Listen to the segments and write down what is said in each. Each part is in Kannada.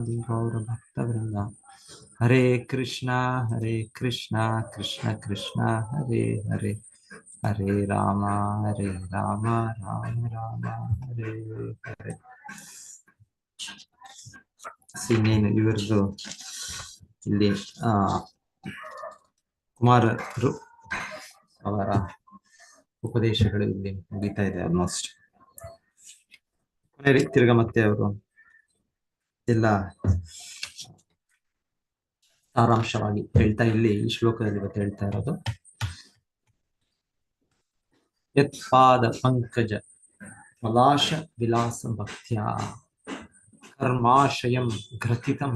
ಗೌರ ಭಕ್ತವೃಂದ. ಹರೇ ಕೃಷ್ಣ ಕೃಷ್ಣ ಕೃಷ್ಣ ಹರೇ ಹರೇ, ಹರೇ ರಾಮ ರಾಮ ರಾಮ ಹರೇ ಹರೇ. ಇನ್ನೇನು ಇವರದು ಇಲ್ಲಿ ಕುಮಾರರು ಅವರ ಉಪದೇಶಗಳು ಇಲ್ಲಿ ಮುಗಿತಾ ಇದೆ ಆಲ್ಮೋಸ್ಟ್. ತಿರ್ಗ ಮತ್ತೆ ಅವರು ಎಲ್ಲ ಸಾರಾಂಶವಾಗಿ ಹೇಳ್ತಾ ಇಲ್ಲಿ ಈ ಶ್ಲೋಕದಲ್ಲಿ ಇವತ್ತು ಹೇಳ್ತಾ ಇರೋದು, ಯತ್ಪಾದ ಪಂಕಜ ಮಲಾಶ ವಿಲಾಸ ಭಕ್ತ್ಯಾ ಕರ್ಮಾಶಯಂ ಗ್ರಥಿತಂ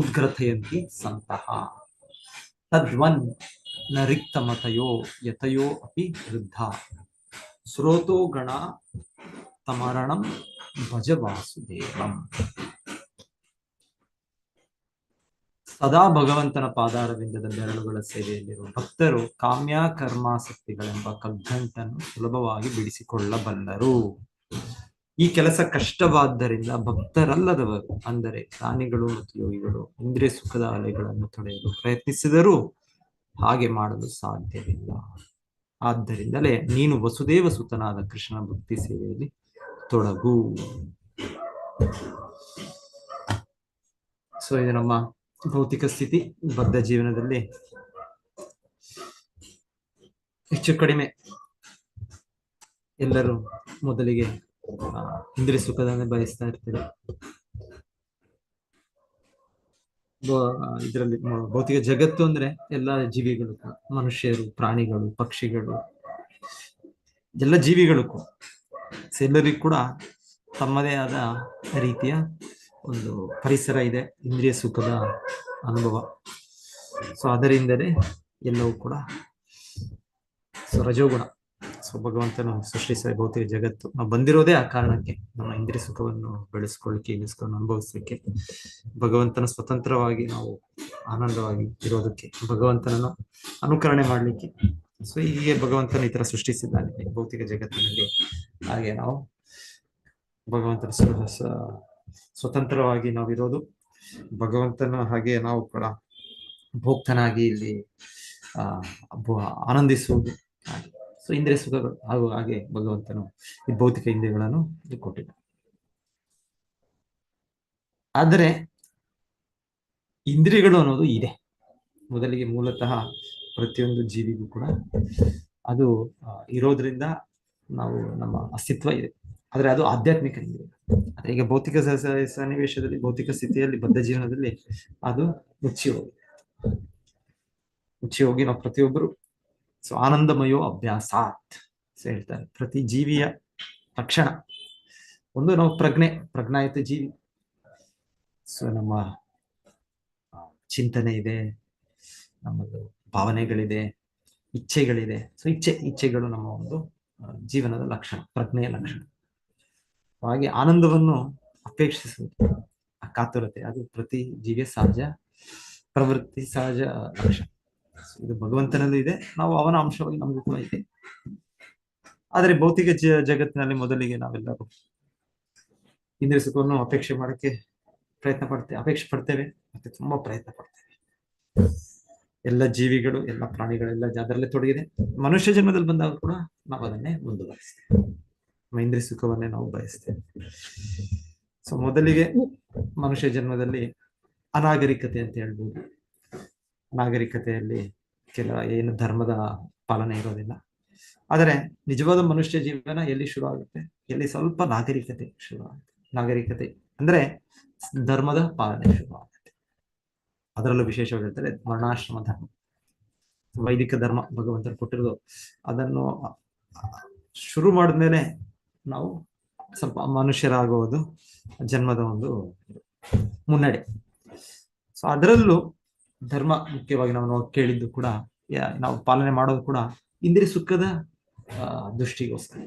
ಉದ್ಗ್ರಥಯಂತಿ ಸಂತಹ ತದ್ವನ್ ನ ರಿಕ್ತಮತಯೋ ಯತಯೋ ಅಪಿ ವೃದ್ಧ ಸ್ರೋತೋ ಗಣ ತಮರಣಂ ಭಜ ವಾಸುದೇವಂ. ಸದಾ ಭಗವಂತನ ಪಾದಾರವಿಂದದ ಬೆರಳುಗಳ ಸೇವೆಯಲ್ಲಿರುವ ಭಕ್ತರು ಕಾಮ್ಯ ಕರ್ಮಾಸಕ್ತಿಗಳೆಂಬ ಕಗ್ಗಂಟನ್ನು ಸುಲಭವಾಗಿ ಬಿಡಿಸಿಕೊಳ್ಳಬಲ್ಲರು. ಈ ಕೆಲಸ ಕಷ್ಟವಾದ್ದರಿಂದ ಭಕ್ತರಲ್ಲದವರು, ಅಂದರೆ ಪ್ರಾಣಿಗಳು ಮತ್ತು ಯೋಗಿಗಳು ಇಂದ್ರಿಯ ಸುಖದ ಅಲೆಗಳನ್ನು ತೊಡೆಯಲು ಪ್ರಯತ್ನಿಸಿದರೂ ಹಾಗೆ ಮಾಡಲು ಸಾಧ್ಯವಿಲ್ಲ. ಆದ್ದರಿಂದಲೇ ನೀನು ವಸುದೇವ ಸುತನಾದ ಕೃಷ್ಣನ ಭಕ್ತಿ ಸೇವೆಯಲ್ಲಿ ತೊಡಗು. ಸೊ ಇದು ನಮ್ಮ ಭೌತಿಕ ಸ್ಥಿತಿ. ಬದ್ಧ ಜೀವನದಲ್ಲಿ ಹೆಚ್ಚು ಕಡಿಮೆ ಎಲ್ಲರೂ ಮೊದಲಿಗೆ ಇಂದ್ರಿಯ ಸುಖದನ್ನೇ ಬಯಸ್ತಾ ಇರ್ತಾರೆ. ಇದರಲ್ಲಿ ಭೌತಿಕ ಜಗತ್ತು ಅಂದ್ರೆ ಎಲ್ಲ ಜೀವಿಗಳು, ಮನುಷ್ಯರು, ಪ್ರಾಣಿಗಳು, ಪಕ್ಷಿಗಳು, ಎಲ್ಲ ಜೀವಿಗಳು ಎಲ್ಲರಿಗೂ ಕೂಡ ತಮ್ಮದೇ ಆದ ರೀತಿಯ ಒಂದು ಪರಿಸರ ಇದೆ, ಇಂದ್ರಿಯ ಸುಖದ ಅನುಭವ. ಸೊ ಅದರಿಂದಲೇ ಎಲ್ಲವೂ ಕೂಡ ರಜೋಗುಣ. ಸೊ ಭಗವಂತನು ಸೃಷ್ಟಿಸಿದ ಭೌತಿಕ ಜಗತ್ತು ನಾವು ಬಂದಿರೋದೇ ಆ ಕಾರಣಕ್ಕೆ, ನಮ್ಮ ಇಂದ್ರಿಯ ಸುಖವನ್ನು ಬೆಳೆಸ್ಕೊಳ್ಳಿಕ್ಕೆ, ಅನುಭವಿಸಲಿಕ್ಕೆ, ಭಗವಂತನ ಸ್ವತಂತ್ರವಾಗಿ ನಾವು ಆನಂದವಾಗಿ ಇರೋದಕ್ಕೆ, ಭಗವಂತನನ್ನು ಅನುಕರಣೆ ಮಾಡಲಿಕ್ಕೆ. ಸೊ ಹೀಗೆ ಭಗವಂತನ ಈ ತರ ಸೃಷ್ಟಿಸಿದ್ದಾನೆ ಭೌತಿಕ ಜಗತ್ತಿನಲ್ಲಿ. ಹಾಗೆ ನಾವು ಭಗವಂತನ ಸ್ವತಂತ್ರವಾಗಿ ನಾವಿರೋದು, ಭಗವಂತನ ಹಾಗೆ ನಾವು ಕೂಡ ಭೋಕ್ತನಾಗಿ ಇಲ್ಲಿ ಆನಂದಿಸುವುದು. ಸೊ ಇಂದ್ರಿಯ ಸುಖಗಳು ಹಾಗೂ ಹಾಗೆ ಭಗವಂತನು ಈ ಭೌತಿಕ ಇಂದ್ರಿಯಗಳನ್ನು ಕೊಟ್ಟಿದ್ದ. ಆದರೆ ಇಂದ್ರಿಯಗಳು ಅನ್ನೋದು ಇದೆ ಮೊದಲಿಗೆ, ಮೂಲತಃ ಪ್ರತಿಯೊಂದು ಜೀವಿಗೂ ಕೂಡ ಅದು ಇರೋದ್ರಿಂದ ನಾವು ನಮ್ಮ ಅಸ್ತಿತ್ವ ಇದೆ. ಆದ್ರೆ ಅದು ಆಧ್ಯಾತ್ಮಿಕ ಇಂದ್ರಿಯ. ಆದ್ರೆ ಈಗ ಭೌತಿಕ ಸನ್ನಿವೇಶದಲ್ಲಿ, ಭೌತಿಕ ಸ್ಥಿತಿಯಲ್ಲಿ, ಬದ್ಧ ಜೀವನದಲ್ಲಿ ಅದು ಮುಚ್ಚಿ ಹೋಗಿ ನಾವು ಪ್ರತಿಯೊಬ್ಬರು ಸೊ ಆನಂದಮಯೋ ಅಭ್ಯಾಸಾತ್ ಹೇಳ್ತಾರೆ. ಪ್ರತಿ ಜೀವಿಯ ಲಕ್ಷಣ ಒಂದು, ನಾವು ಪ್ರಜ್ಞಾಯುತ ಜೀವಿ. ಸೊ ನಮ್ಮ ಚಿಂತನೆ ಇದೆ, ನಮ್ಮದು ಭಾವನೆಗಳಿದೆ, ಇಚ್ಛೆಗಳಿದೆ. ಸೊ ಇಚ್ಛೆಗಳು ನಮ್ಮ ಒಂದು ಜೀವನದ ಲಕ್ಷಣ, ಪ್ರಜ್ಞೆಯ ಲಕ್ಷಣ. ಹಾಗೆ ಆನಂದವನ್ನು ಅಪೇಕ್ಷಿಸುವುದು, ಕಾತುರತೆ, ಅದು ಪ್ರತಿ ಜೀವಿಯ ಸಹಜ ಪ್ರವೃತ್ತಿ, ಸಹಜ ಲಕ್ಷಣ. ಇದು ಭಗವಂತನಲ್ಲೂ ಇದೆ, ನಾವು ಅವನ ಅಂಶವಾಗಿ ನಮಗೂ ಕೂಡ ಇದೆ. ಆದರೆ ಭೌತಿಕ ಜಗತ್ತಿನಲ್ಲಿ ಮೊದಲಿಗೆ ನಾವೆಲ್ಲರೂ ಇಂದ್ರಿಯ ಸುಖವನ್ನು ಅಪೇಕ್ಷೆ ಮಾಡಕ್ಕೆ ಅಪೇಕ್ಷೆ ಪಡ್ತೇವೆ, ಮತ್ತೆ ತುಂಬಾ ಪ್ರಯತ್ನ ಪಡ್ತೇವೆ. ಎಲ್ಲ ಜೀವಿಗಳು, ಎಲ್ಲ ಪ್ರಾಣಿಗಳೆಲ್ಲ ಅದರಲ್ಲೇ ತೊಡಗಿದೆ. ಮನುಷ್ಯ ಜನ್ಮದಲ್ಲಿ ಬಂದಾಗ ಕೂಡ ನಾವು ಅದನ್ನೇ ಮುಂದುವರಿಸ್ತೇವೆ, ಇಂದ್ರಿಯ ಸುಖವನ್ನೇ ನಾವು ಬಯಸ್ತೇವೆ. ಸೊ ಮೊದಲಿಗೆ ಮನುಷ್ಯ ಜನ್ಮದಲ್ಲಿ ಅನಾಗರಿಕತೆ ಅಂತ ಹೇಳ್ಬೋದು. ನಾಗರಿಕತೆಯಲ್ಲಿ ಏನು ಧರ್ಮದ ಪಾಲನೆ ಇರೋದಿಲ್ಲ. ಆದರೆ ನಿಜವಾದ ಮನುಷ್ಯ ಜೀವನ ಎಲ್ಲಿ ಶುರು ಆಗುತ್ತೆ, ಎಲ್ಲಿ ಸ್ವಲ್ಪ ನಾಗರಿಕತೆ ಶುರು ಆಗುತ್ತೆ. ನಾಗರಿಕತೆ ಅಂದ್ರೆ ಧರ್ಮದ ಪಾಲನೆ ಶುರು ಆಗುತ್ತೆ. ಅದರಲ್ಲೂ ವಿಶೇಷವಾಗಿ ಹೇಳ್ತಾರೆ ವರ್ಣಾಶ್ರಮ ಧರ್ಮ, ವೈದಿಕ ಧರ್ಮ ಭಗವಂತರು ಕೊಟ್ಟಿರೋದು. ಅದನ್ನು ಶುರು ಮಾಡಿದ್ಮೇಲೆ ನಾವು ಸ್ವಲ್ಪ ಮನುಷ್ಯರಾಗುವುದು ಜನ್ಮದ ಒಂದು ಮುನ್ನಡೆ. ಸೊ ಅದರಲ್ಲೂ ಧರ್ಮ ಮುಖ್ಯವಾಗಿ ನಾವು ಕೇಳಿದ್ದು ಕೂಡ, ನಾವು ಪಾಲನೆ ಮಾಡೋದು ಕೂಡ ಇಂದ್ರಿಯ ಸುಖದ ದೃಷ್ಟಿಗೋಸ್ಕರ.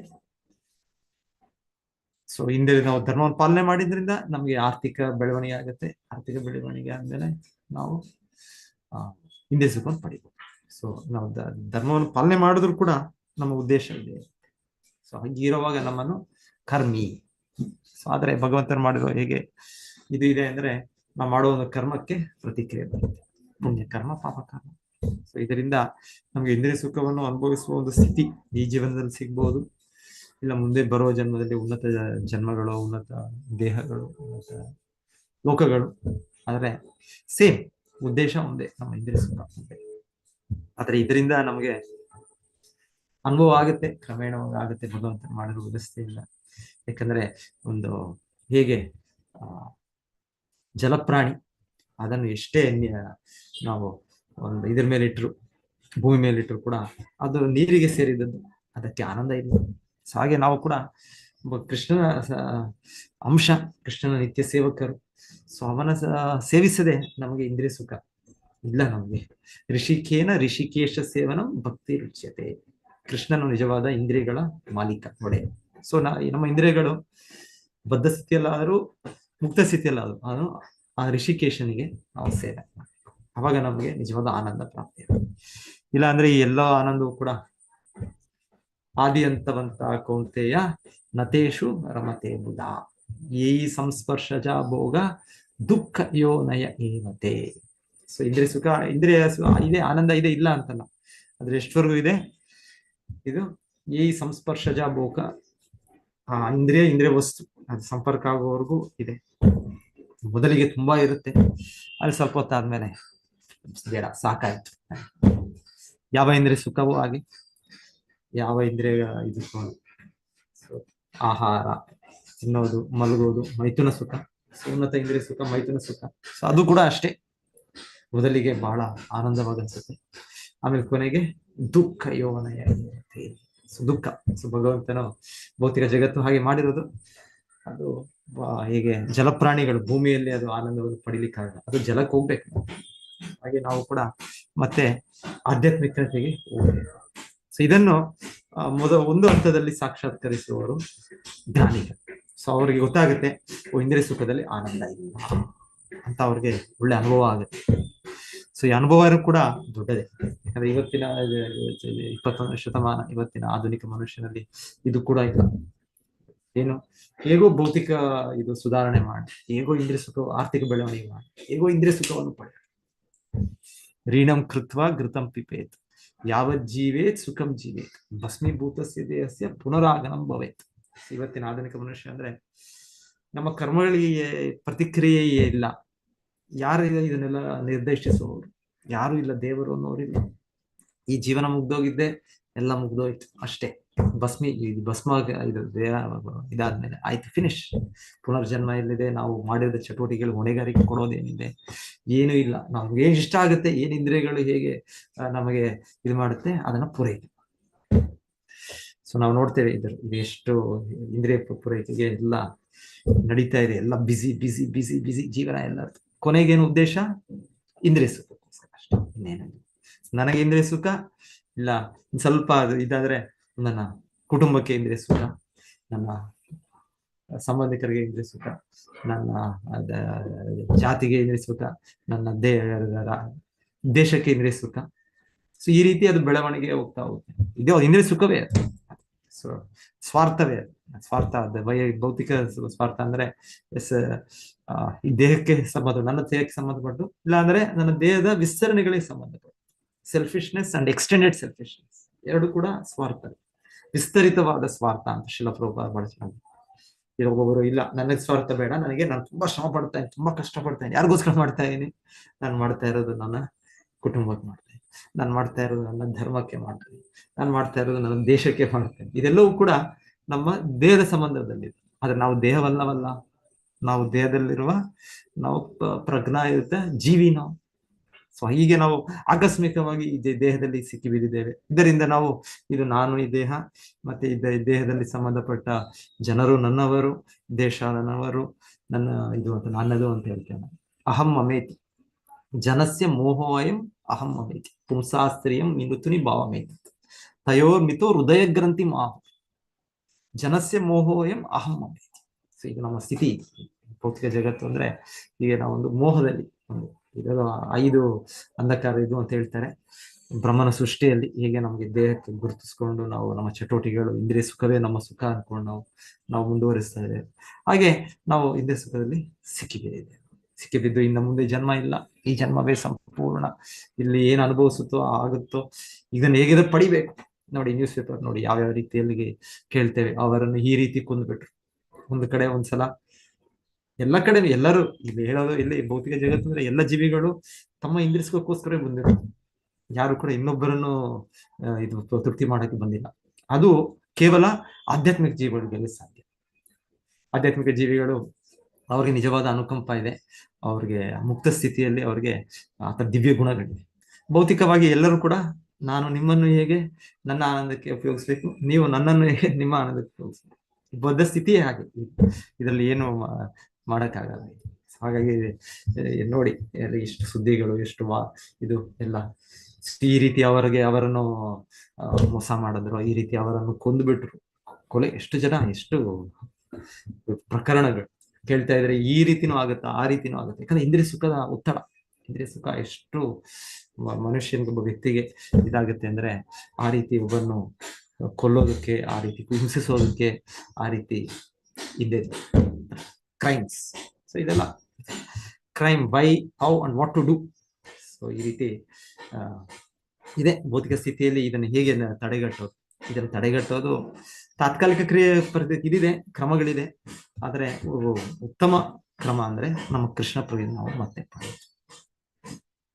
ಸೊ ಇಂದ್ರಿಯ ನಾವು ಧರ್ಮವನ್ನು ಪಾಲನೆ ಮಾಡಿದ್ರಿಂದ ನಮಗೆ ಆರ್ಥಿಕ ಬೆಳವಣಿಗೆ ಆಗುತ್ತೆ. ಆರ್ಥಿಕ ಬೆಳವಣಿಗೆ ಆದ್ಮೇಲೆ ನಾವು ಇಂದ್ರಿಯ ಸುಖವನ್ನು ಪಡಿಬೋದು. ಸೊ ನಾವು ಧರ್ಮವನ್ನು ಪಾಲನೆ ಮಾಡಿದ್ರು ಕೂಡ ನಮ್ಮ ಉದ್ದೇಶ ಇದೆ. ಸೊ ಹೀಗಿರುವಾಗ ನಮ್ಮನ್ನು ಕರ್ಮಿ. ಸೊ ಆದ್ರೆ ಭಗವಂತರು ಮಾಡಿರೋ ಹೇಗೆ ಇದು ಇದೆ ಅಂದ್ರೆ ನಾವು ಮಾಡೋ ಒಂದು ಕರ್ಮಕ್ಕೆ ಪ್ರತಿಕ್ರಿಯೆ ಬರುತ್ತೆ, ಪುಣ್ಯ ಕರ್ಮ ಪಾಪ ಕರ್ಮ. ಸೊ ಇದರಿಂದ ನಮ್ಗೆ ಇಂದ್ರಿಯ ಸುಖವನ್ನು ಅನುಭವಿಸುವ ಒಂದು ಸ್ಥಿತಿ ಈ ಜೀವನದಲ್ಲಿ ಸಿಗ್ಬಹುದು, ಇಲ್ಲ ಮುಂದೆ ಬರುವ ಜನ್ಮದಲ್ಲಿ ಉನ್ನತ ಜನ್ಮಗಳು, ಉನ್ನತ ದೇಹಗಳು, ಉನ್ನತ ಲೋಕಗಳು. ಆದ್ರೆ ಸೇಮ್ ಉದ್ದೇಶ ಒಂದೇ, ನಮ್ಮ ಇಂದ್ರಿಯ ಸುಖ ಒಂದೇ. ಆದ್ರೆ ಇದರಿಂದ ನಮಗೆ ಅನುಭವ ಆಗುತ್ತೆ, ಕ್ರಮೇಣವಾಗಿ ಆಗುತ್ತೆ ಭಗವಂತ ಮಾಡಿರೋ ವ್ಯವಸ್ಥೆಯಿಂದ. ಯಾಕಂದ್ರೆ ಒಂದು ಹೇಗೆ ಜಲಪ್ರಾಣಿ ಅದನ್ನು ಎಷ್ಟೇ ನಾವು ಒಂದು ಇದ್ರ ಮೇಲೆ ಇಟ್ರು, ಭೂಮಿ ಮೇಲೆ ಇಟ್ರು ಕೂಡ ಅದು ನೀರಿಗೆ ಸೇರಿದದ್ದು, ಅದಕ್ಕೆ ಆನಂದ ಇಲ್ಲ. ಸೊ ಹಾಗೆ ನಾವು ಕೂಡ ಕೃಷ್ಣನ ಅಂಶ, ಕೃಷ್ಣನ ನಿತ್ಯ ಸೇವಕರು. ಸೊ ಅವನ ಸೇವಿಸದೆ ನಮಗೆ ಇಂದ್ರಿಯ ಸುಖ ಇಲ್ಲ. ನಮಗೆ ಋಷಿಕೇಶ ಸೇವನ ಭಕ್ತಿ ರುಚ್ಯತೆ. ಕೃಷ್ಣನು ನಿಜವಾದ ಇಂದ್ರಿಯಗಳ ಮಾಲೀಕ, ಒಡೆಯ. ಸೊ ನಮ್ಮ ಇಂದ್ರಿಯಗಳು ಬದ್ಧ ಸ್ಥಿತಿಯಲ್ಲಾದರೂ ಮುಕ್ತ ಸ್ಥಿತಿಯಲ್ಲಾದರೂ ಅದು ಆ ಋಷಿಕೇಶನಿಗೆ ನಾವು ಸೇವೆ ಮಾಡಬೇಕು, ಅವಾಗ ನಮಗೆ ನಿಜವಾದ ಆನಂದ ಪ್ರಾಪ್ತಿ. ಇಲ್ಲ ಅಂದ್ರೆ ಈ ಎಲ್ಲ ಆನಂದವೂ ಕೂಡ ಆದಿ ಅಂತವಂತ ಕೌಂತೆಯ ನತೇಶು ರಮತೆ ಬುಧ ಈ ಸಂಸ್ಪರ್ಶಜ ಭೋಗ ದುಃಖ ಯೋನಯ ಏನತೆ. ಸೊ ಇಂದ್ರಿಯ ಸುಖ, ಇಂದ್ರಿಯ ಇದೆ, ಆನಂದ ಇದೆ, ಇಲ್ಲ ಅಂತಲ್ಲ. ಅದ್ರ ಎಷ್ಟವರೆಗೂ ಇದೆ ಇದು ಈ ಸಂಸ್ಪರ್ಶಜ ಭೋಗ, ಇಂದ್ರಿಯ ವಸ್ತು ಅದು ಸಂಪರ್ಕ ಆಗುವವರೆಗೂ ಇದೆ. ಮೊದಲಿಗೆ ತುಂಬಾ ಇರುತ್ತೆ, ಅಲ್ಲಿ ಸ್ವಲ್ಪ ಹೊತ್ತಾದ್ಮೇಲೆ ಬೇಡ ಸಾಕಾಯ್ತು. ಯಾವ ಇಂದ್ರಿಯ ಸುಖವೂ ಹಾಗೆ, ಯಾವ ಇಂದ್ರಿಯ ಇದು ಆಹಾರ, ತಿನ್ನೋದು, ಮಲಗೋದು, ಮೈಥುನ ಸುಖ, ಉನ್ನತ ಇಂದ್ರಿಯ ಸುಖ, ಮೈಥುನ ಸುಖ. ಸೊ ಅದು ಕೂಡ ಅಷ್ಟೇ, ಮೊದಲಿಗೆ ಬಹಳ ಆನಂದವಾಗಿ ಅನ್ಸುತ್ತೆ, ಆಮೇಲೆ ಕೊನೆಗೆ ದುಃಖ ಯೋನಯ ಇರುತ್ತೆ. ಸೊ ದುಃಖ. ಸೊ ಭಗವಂತನು ಭೌತಿಕ ಜಗತ್ತು ಹಾಗೆ ಮಾಡಿರೋದು. ಅದು ಹೇಗೆ ಜಲಪ್ರಾಣಿಗಳು ಭೂಮಿಯಲ್ಲಿ ಅದು ಆನಂದವನ್ನು ಪಡಿಲಿಕ್ಕಾಗಲ್ಲ, ಅದು ಜಲಕ್ಕೆ ಹೋಗ್ಬೇಕು. ಹಾಗೆ ನಾವು ಕೂಡ ಮತ್ತೆ ಆಧ್ಯಾತ್ಮಿಕತೆಗೆ ಹೋಗ್ಬೇಕು. ಸೊ ಇದನ್ನು ಒಂದು ಹಂತದಲ್ಲಿ ಸಾಕ್ಷಾತ್ಕರಿಸುವವರು ಜ್ಞಾನಿಗಳು. ಸೊ ಅವ್ರಿಗೆ ಗೊತ್ತಾಗುತ್ತೆ, ಇಂದ್ರಿಯ ಸುಖದಲ್ಲಿ ಆನಂದ ಇಲ್ಲ ಅಂತ ಅವ್ರಿಗೆ ಒಳ್ಳೆ ಅನುಭವ ಆಗುತ್ತೆ. ಸೊ ಈ ಅನುಭವ ಕೂಡ ದೊಡ್ಡದೇ. ಯಾಕಂದ್ರೆ ಇವತ್ತಿನ 21ನೇ ಶತಮಾನ, ಇವತ್ತಿನ ಆಧುನಿಕ ಮನುಷ್ಯನಲ್ಲಿ ಇದು ಕೂಡ ಇಲ್ಲ. ಏನು ಹೇಗೋ ಭೌತಿಕ ಇದು ಸುಧಾರಣೆ ಮಾಡಿ, ಹೇಗೋ ಇಂದ್ರಿಯ ಸುಖ, ಆರ್ಥಿಕ ಬೆಳವಣಿಗೆ ಮಾಡಿ, ಹೇಗೋ ಇಂದ್ರಿಯ ಸುಖವನ್ನು ಪಡೆದ ರೀಣಂ ಕೃತ್ವ ಘೃತಂ ಪಿಪೇತ್ ಯಾವತ್ ಜೀವೇತ್ ಸುಖಂ ಜೀವೇತ್ ಭಸ್ಮೀಭೂತಸ್ಯ ದೇಹಸ್ಯ ಪುನರಾಗಮನಂ ಭವೇತ್. ಇವತ್ತಿನ ಆಧುನಿಕ ಮನುಷ್ಯ ಅಂದ್ರೆ ನಮ್ಮ ಕರ್ಮಗಳಿಗೆ ಪ್ರತಿಕ್ರಿಯೆಯೇ ಇಲ್ಲ. ಯಾರು ಇದನ್ನೆಲ್ಲ ನಿರ್ದೇಶಿಸುವವರು ಯಾರು ಇಲ್ಲ, ದೇವರು ಅನ್ನೋರಿಲ್ಲ. ಈ ಜೀವನ ಮುಗ್ದೋಗಿದ್ದೆ, ಎಲ್ಲ ಮುಗ್ದೋಯ್ತು ಅಷ್ಟೇ. ಭಸ್ಮ ಇದು ದೇಹ ಇದಾದ್ಮೇಲೆ ಆಯ್ತು, ಫಿನಿಶ್. ಪುನರ್ಜನ್ಮ ಎಲ್ಲಿದೆ? ನಾವು ಮಾಡಿದ ಚಟುವಟಿಕೆಗಳು ಹೊಣೆಗಾರಿಕೆ ಕೊಡೋದೇನಿದೆ? ಏನೂ ಇಲ್ಲ. ನಮ್ಗೆ ಏನ್ ಇಷ್ಟ ಆಗುತ್ತೆ, ಏನ್ ಇಂದ್ರಿಯಗಳು ಹೇಗೆ ನಮಗೆ ಇದು ಮಾಡುತ್ತೆ, ಅದನ್ನ ಪೂರೈಕೆ. ಸೊ ನಾವು ನೋಡ್ತೇವೆ ಇದು ಎಷ್ಟು ಇಂದ್ರಿಯ ಪೂರೈಕೆಗೆ ಎಲ್ಲ ನಡೀತಾ ಇದೆ, ಎಲ್ಲ ಬಿಸಿ ಬಿಸಿ ಬಿಸಿ ಬಿಸಿ ಜೀವನ ಎಲ್ಲ. ಕೊನೆಗೇನು ಉದ್ದೇಶ? ಇಂದ್ರಿಯ ಸುಖ ಅಷ್ಟೇ, ಇನ್ನೇನಿಲ್ಲ. ನನಗೆ ಇಂದ್ರಿಯ ಸುಖ ಇಲ್ಲ, ಸ್ವಲ್ಪ ಇದಾದ್ರೆ ನನ್ನ ಕುಟುಂಬಕ್ಕೆ ಇಂದ್ರಿಯ ಸುಖ, ನನ್ನ ಸಂಬಂಧಿಕರಿಗೆ ಇಂದ್ರಿಯ ಸುಖ, ನನ್ನ ಜಾತಿಗೆ ಇಂದ್ರಿಯ ಸುಖ, ನನ್ನ ದೇಶಕ್ಕೆ ಇಂದ್ರಿಯ ಸುಖ. ಸೊ ಈ ರೀತಿ ಅದು ಬೆಳವಣಿಗೆ ಹೋಗ್ತಾ ಹೋಗುತ್ತೆ. ಇದೇ ಇಂದ್ರಿಯ ಸುಖವೇ ಅದು. ಸೊ ಸ್ವಾರ್ಥವೇ ಅದು. ಸ್ವಾರ್ಥ, ಭೌತಿಕ ಸ್ವಾರ್ಥ ಅಂದ್ರೆ ಈ ದೇಹಕ್ಕೆ ಸಂಬಂಧ, ನನ್ನ ದೇಹಕ್ಕೆ ಸಂಬಂಧಪಟ್ಟು, ಇಲ್ಲ ಅಂದ್ರೆ ನನ್ನ ದೇಹದ ವಿಸ್ತರಣೆಗಳಿಗೆ ಸಂಬಂಧಪಟ್ಟು. ಸೆಲ್ಫಿಶ್ನೆಸ್ ಅಂಡ್ ಎಕ್ಸ್ಟೆಂಡೆಡ್ ಸೆಲ್ಫಿಶ್ನೆಸ್ ಎರಡು ಕೂಡ ಸ್ವಾರ್ಥ, ವಿಸ್ತರಿತವಾದ ಸ್ವಾರ್ಥ ಅಂತ ಶಿಲ ಪ್ರಭುಪಾದ ಬಳಸ್ಕೊಂಡು. ಒಬ್ಬೊಬ್ಬರು ಇಲ್ಲ, ನನಗೆ ಸ್ವಾರ್ಥ ಬೇಡ, ನಾನು ತುಂಬಾ ಶ್ರಮ ಪಡ್ತಾ ಇದ್ದೀನಿ, ತುಂಬಾ ಕಷ್ಟ ಪಡ್ತಾ ಇದ್ದೀನಿ. ಯಾರಿಗೋಸ್ಕರ ಮಾಡ್ತಾ ಇದ್ದೀನಿ? ನಾನು ಮಾಡ್ತಾ ಇರೋದು ನನ್ನ ಕುಟುಂಬಕ್ಕೆ ಮಾಡ್ತಾ ಇದ್ದೀನಿ, ನಾನು ಮಾಡ್ತಾ ಇರೋದು ನನ್ನ ಧರ್ಮಕ್ಕೆ ಮಾಡ್ತೀನಿ, ನಾನು ಮಾಡ್ತಾ ಇರೋದು ನನ್ನ ದೇಶಕ್ಕೆ ಮಾಡ್ತೇನೆ. ಇದೆಲ್ಲವೂ ಕೂಡ ನಮ್ಮ ದೇಹದ ಸಂಬಂಧದಲ್ಲಿದೆ. ಆದ್ರೆ ನಾವು ದೇಹವಲ್ಲವಲ್ಲ, ನಾವು ದೇಹದಲ್ಲಿರುವ ನಾವು ಪ್ರಜ್ಞಾಯುತ ಜೀವಿ ನಾವು. ಸೊ ಹೀಗೆ ನಾವು ಆಕಸ್ಮಿಕವಾಗಿ ಈ ದೇಹದಲ್ಲಿ ಸಿಕ್ಕಿ ಬಿದ್ದಿದ್ದೇವೆ. ಇದರಿಂದ ನಾವು ಇದು ನಾನು, ಈ ದೇಹ, ಮತ್ತೆ ಈ ದೇಹದಲ್ಲಿ ಸಂಬಂಧಪಟ್ಟ ಜನರು ನನ್ನವರು, ದೇಶ ನನ್ನವರು, ನನ್ನ ಇದು ಅಂತ ನನ್ನದು ಅಂತ ಹೇಳ್ತೇನೆ. ಅಹಂ ಅಮೇತಿ ಜನಸ್ಯ ಮೋಹೋಯಂ ಅಹಂ ಅಮೇತಿ ಪುಂಸಾಸ್ತ್ರೀಯಂ ಮಿನುತುನಿ ಭಾವಮೇತಿ ತಯೋರ್ ಮಿತೋ ಹೃದಯ ಗ್ರಂಥಿ ಮಾಹು ಜನಸ್ಯ ಮೋಹೋಯಂ ಅಹಂ ಅಮೇತಿ. ಸೊ ಇದು ನಮ್ಮ ಸ್ಥಿತಿ. ಭೌತಿಕ ಜಗತ್ತು ಅಂದ್ರೆ ಈಗ ನಾವೊಂದು ಮೋಹದಲ್ಲಿ, ಇದರ 5 ಅಂಧಕಾರ ಇದು ಅಂತ ಹೇಳ್ತಾರೆ. ಬ್ರಹ್ಮನ ಸೃಷ್ಟಿಯಲ್ಲಿ ಹೇಗೆ ನಮಗೆ ದೇಹಕ್ಕೆ ಗುರುತಿಸ್ಕೊಂಡು ನಾವು ನಮ್ಮ ಚಟುವಟಿಕೆಗಳು ಇಂದ್ರಿಯ ಸುಖವೇ ನಮ್ಮ ಸುಖ ಅನ್ಕೊಂಡು ನಾವು ಮುಂದುವರಿಸ್ತಾ ಇದ್ದೇವೆ. ಹಾಗೆ ನಾವು ಇಂದ್ರಿಯ ಸುಖದಲ್ಲಿ ಸಿಕ್ಕಿಬಿದ್ದು ಇನ್ನು ಮುಂದೆ ಜನ್ಮ ಇಲ್ಲ, ಈ ಜನ್ಮವೇ ಸಂಪೂರ್ಣ, ಇಲ್ಲಿ ಏನು ಅನುಭವಿಸುತ್ತೋ ಆಗುತ್ತೋ ಇದನ್ನ ಹೇಗಿದ್ರೆ ಪಡಿಬೇಕು. ನೋಡಿ ನ್ಯೂಸ್ ಪೇಪರ್ ನೋಡಿ ಯಾವ್ಯಾವ ರೀತಿಯಲ್ಲಿ ಕೇಳ್ತೇವೆ, ಅವರನ್ನು ಈ ರೀತಿ ಕೊಂದ್ಬಿಟ್ರು. ಒಂದು ಕಡೆ ಒಂದ್ಸಲ ಎಲ್ಲ ಕಡೆ ಎಲ್ಲರೂ ಇಲ್ಲಿ ಹೇಳೋದು, ಇಲ್ಲಿ ಭೌತಿಕ ಜಗತ್ತಂದ್ರೆ ಎಲ್ಲ ಜೀವಿಗಳು ತಮ್ಮ ಇಂದ್ರಿಯ ಸುಖಕ್ಕೋಸ್ಕರ ಬಂದಿರೋ, ಯಾರು ಕೂಡ ಇನ್ನೊಬ್ಬರನ್ನು ಇದು ತೃಪ್ತಿ ಮಾಡಕ್ಕೆ ಬಂದಿಲ್ಲ. ಅದು ಕೇವಲ ಆಧ್ಯಾತ್ಮಿಕ ಜೀವಿಗಳಿಗೆ ಸಾಧ್ಯ. ಆಧ್ಯಾತ್ಮಿಕ ಜೀವಿಗಳು ಅವ್ರಿಗೆ ನಿಜವಾದ ಅನುಕಂಪ ಇದೆ, ಅವ್ರಿಗೆ ಮುಕ್ತ ಸ್ಥಿತಿಯಲ್ಲಿ ಅವ್ರಿಗೆ ಆತ ದಿವ್ಯ ಗುಣಗಳಿವೆ. ಭೌತಿಕವಾಗಿ ಎಲ್ಲರೂ ಕೂಡ ನಾನು ನಿಮ್ಮನ್ನು ಹೇಗೆ ನನ್ನ ಆನಂದಕ್ಕೆ ಉಪಯೋಗಿಸ್ಬೇಕು, ನೀವು ನನ್ನನ್ನು ಹೇಗೆ ನಿಮ್ಮ ಆನಂದಕ್ಕೆ ಉಪಯೋಗಿಸ್ಬೇಕು, ಬದ್ಧ ಸ್ಥಿತಿಯೇ ಹಾಗೆ, ಇದರಲ್ಲಿ ಏನು ಮಾಡಕ್ಕಾಗಲ್ಲ. ಹಾಗಾಗಿ ನೋಡಿ ಎಷ್ಟು ಸುದ್ದಿಗಳು, ಎಷ್ಟು ಇದು ಎಲ್ಲ ಈ ರೀತಿ ಅವರನ್ನು ಮೋಸ ಮಾಡಿದ್ರು, ಈ ರೀತಿ ಅವರನ್ನು ಕೊಂದುಬಿಟ್ರು, ಕೊಲೆ, ಎಷ್ಟು ಜನ, ಎಷ್ಟು ಪ್ರಕರಣಗಳು ಕೇಳ್ತಾ ಇದ್ರೆ. ಈ ರೀತಿನೂ ಆಗುತ್ತಾ, ಆ ರೀತಿನೂ ಆಗುತ್ತೆ. ಯಾಕಂದ್ರೆ ಇಂದ್ರಿಯ ಸುಖದ ಒತ್ತಡ, ಇಂದ್ರಿಯ ಸುಖ ಎಷ್ಟು ಮನುಷ್ಯನಿಗೆ, ಒಬ್ಬ ವ್ಯಕ್ತಿಗೆ ಇದಾಗುತ್ತೆ ಅಂದ್ರೆ ಆ ರೀತಿ ಒಬ್ಬನ್ನು ಕೊಲ್ಲೋದಕ್ಕೆ, ಆ ರೀತಿ ಹಿಂಸಿಸೋದಕ್ಕೆ, ಆ ರೀತಿ ಇದೆ ಕ್ರೈಮ್ಸ್. ಸೊ ಇದೆಲ್ಲ crime, why, how and what to do. So ಈ ರೀತಿ ಇದೆ ಭೌತಿಕ ಸ್ಥಿತಿಯಲ್ಲಿ. ಇದನ್ನು ಹೇಗೆ ತಡೆಗಟ್ಟೋದು, ಇದನ್ನು ತಡೆಗಟ್ಟೋದು ತಾತ್ಕಾಲಿಕ ಕ್ರಿಯೆ ಇದಿದೆ, ಕ್ರಮಗಳಿದೆ. ಆದರೆ ಉತ್ತಮ ಕ್ರಮ ಅಂದ್ರೆ ನಮ್ಮ ಕೃಷ್ಣ ಪ್ರಜ್ಞೆ ನಾವು ಮತ್ತೆ.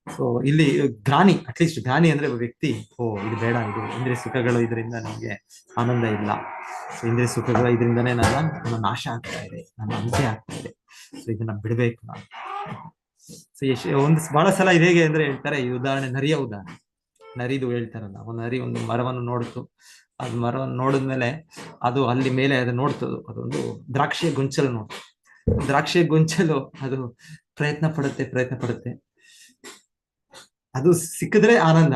ಸೊ ಇಲ್ಲಿ ಜ್ಞಾನಿ, ಅಟ್ಲೀಸ್ಟ್ ಜ್ಞಾನಿ ಅಂದ್ರೆ ಒಬ್ಬ ವ್ಯಕ್ತಿ, ಇದು ಬೇಡ, ಇದು ಇಂದ್ರಿಯ ಸುಖಗಳು ಇದರಿಂದ ನಮಗೆ ಆನಂದ ಇಲ್ಲ, ಸೊ ಇಂದ್ರಿಯ ಸುಖಗಳು ಇದರಿಂದನೇ ನನ್ನ ನಾಶ ಆಗ್ತಾ ಇದೆ, ನನ್ನ ಅಂತ್ಯ ಆಗ್ತಾ ಇದೆ, ಸೊ ಇದನ್ನ ಬಿಡಬೇಕು ನಾನು. ಸೊ ಬಹಳ ಸಲ ಇದು ಹೇಗೆ ಅಂದ್ರೆ ಹೇಳ್ತಾರೆ, ಈ ಉದಾಹರಣೆ, ನರಿಯ ಉದಾಹರಣೆ. ನರಿದು ಹೇಳ್ತಾರಲ್ಲ, ಒಂದು ನರಿ ಒಂದು ಮರವನ್ನು ನೋಡ್ತು, ಅದು ಮರವನ್ನು ನೋಡಿದ್ಮೇಲೆ ಅದು ಅಲ್ಲಿ ಮೇಲೆ ಅದು ನೋಡ್ತದು, ಅದೊಂದು ದ್ರಾಕ್ಷಿಯ ಗೊಂಚಲು ನೋಡ್ತು. ದ್ರಾಕ್ಷಿಯ ಗೊಂಚಲು ಅದು ಪ್ರಯತ್ನ ಪಡುತ್ತೆ, ಅದು ಸಿಕ್ಕಿದ್ರೆ ಆನಂದ,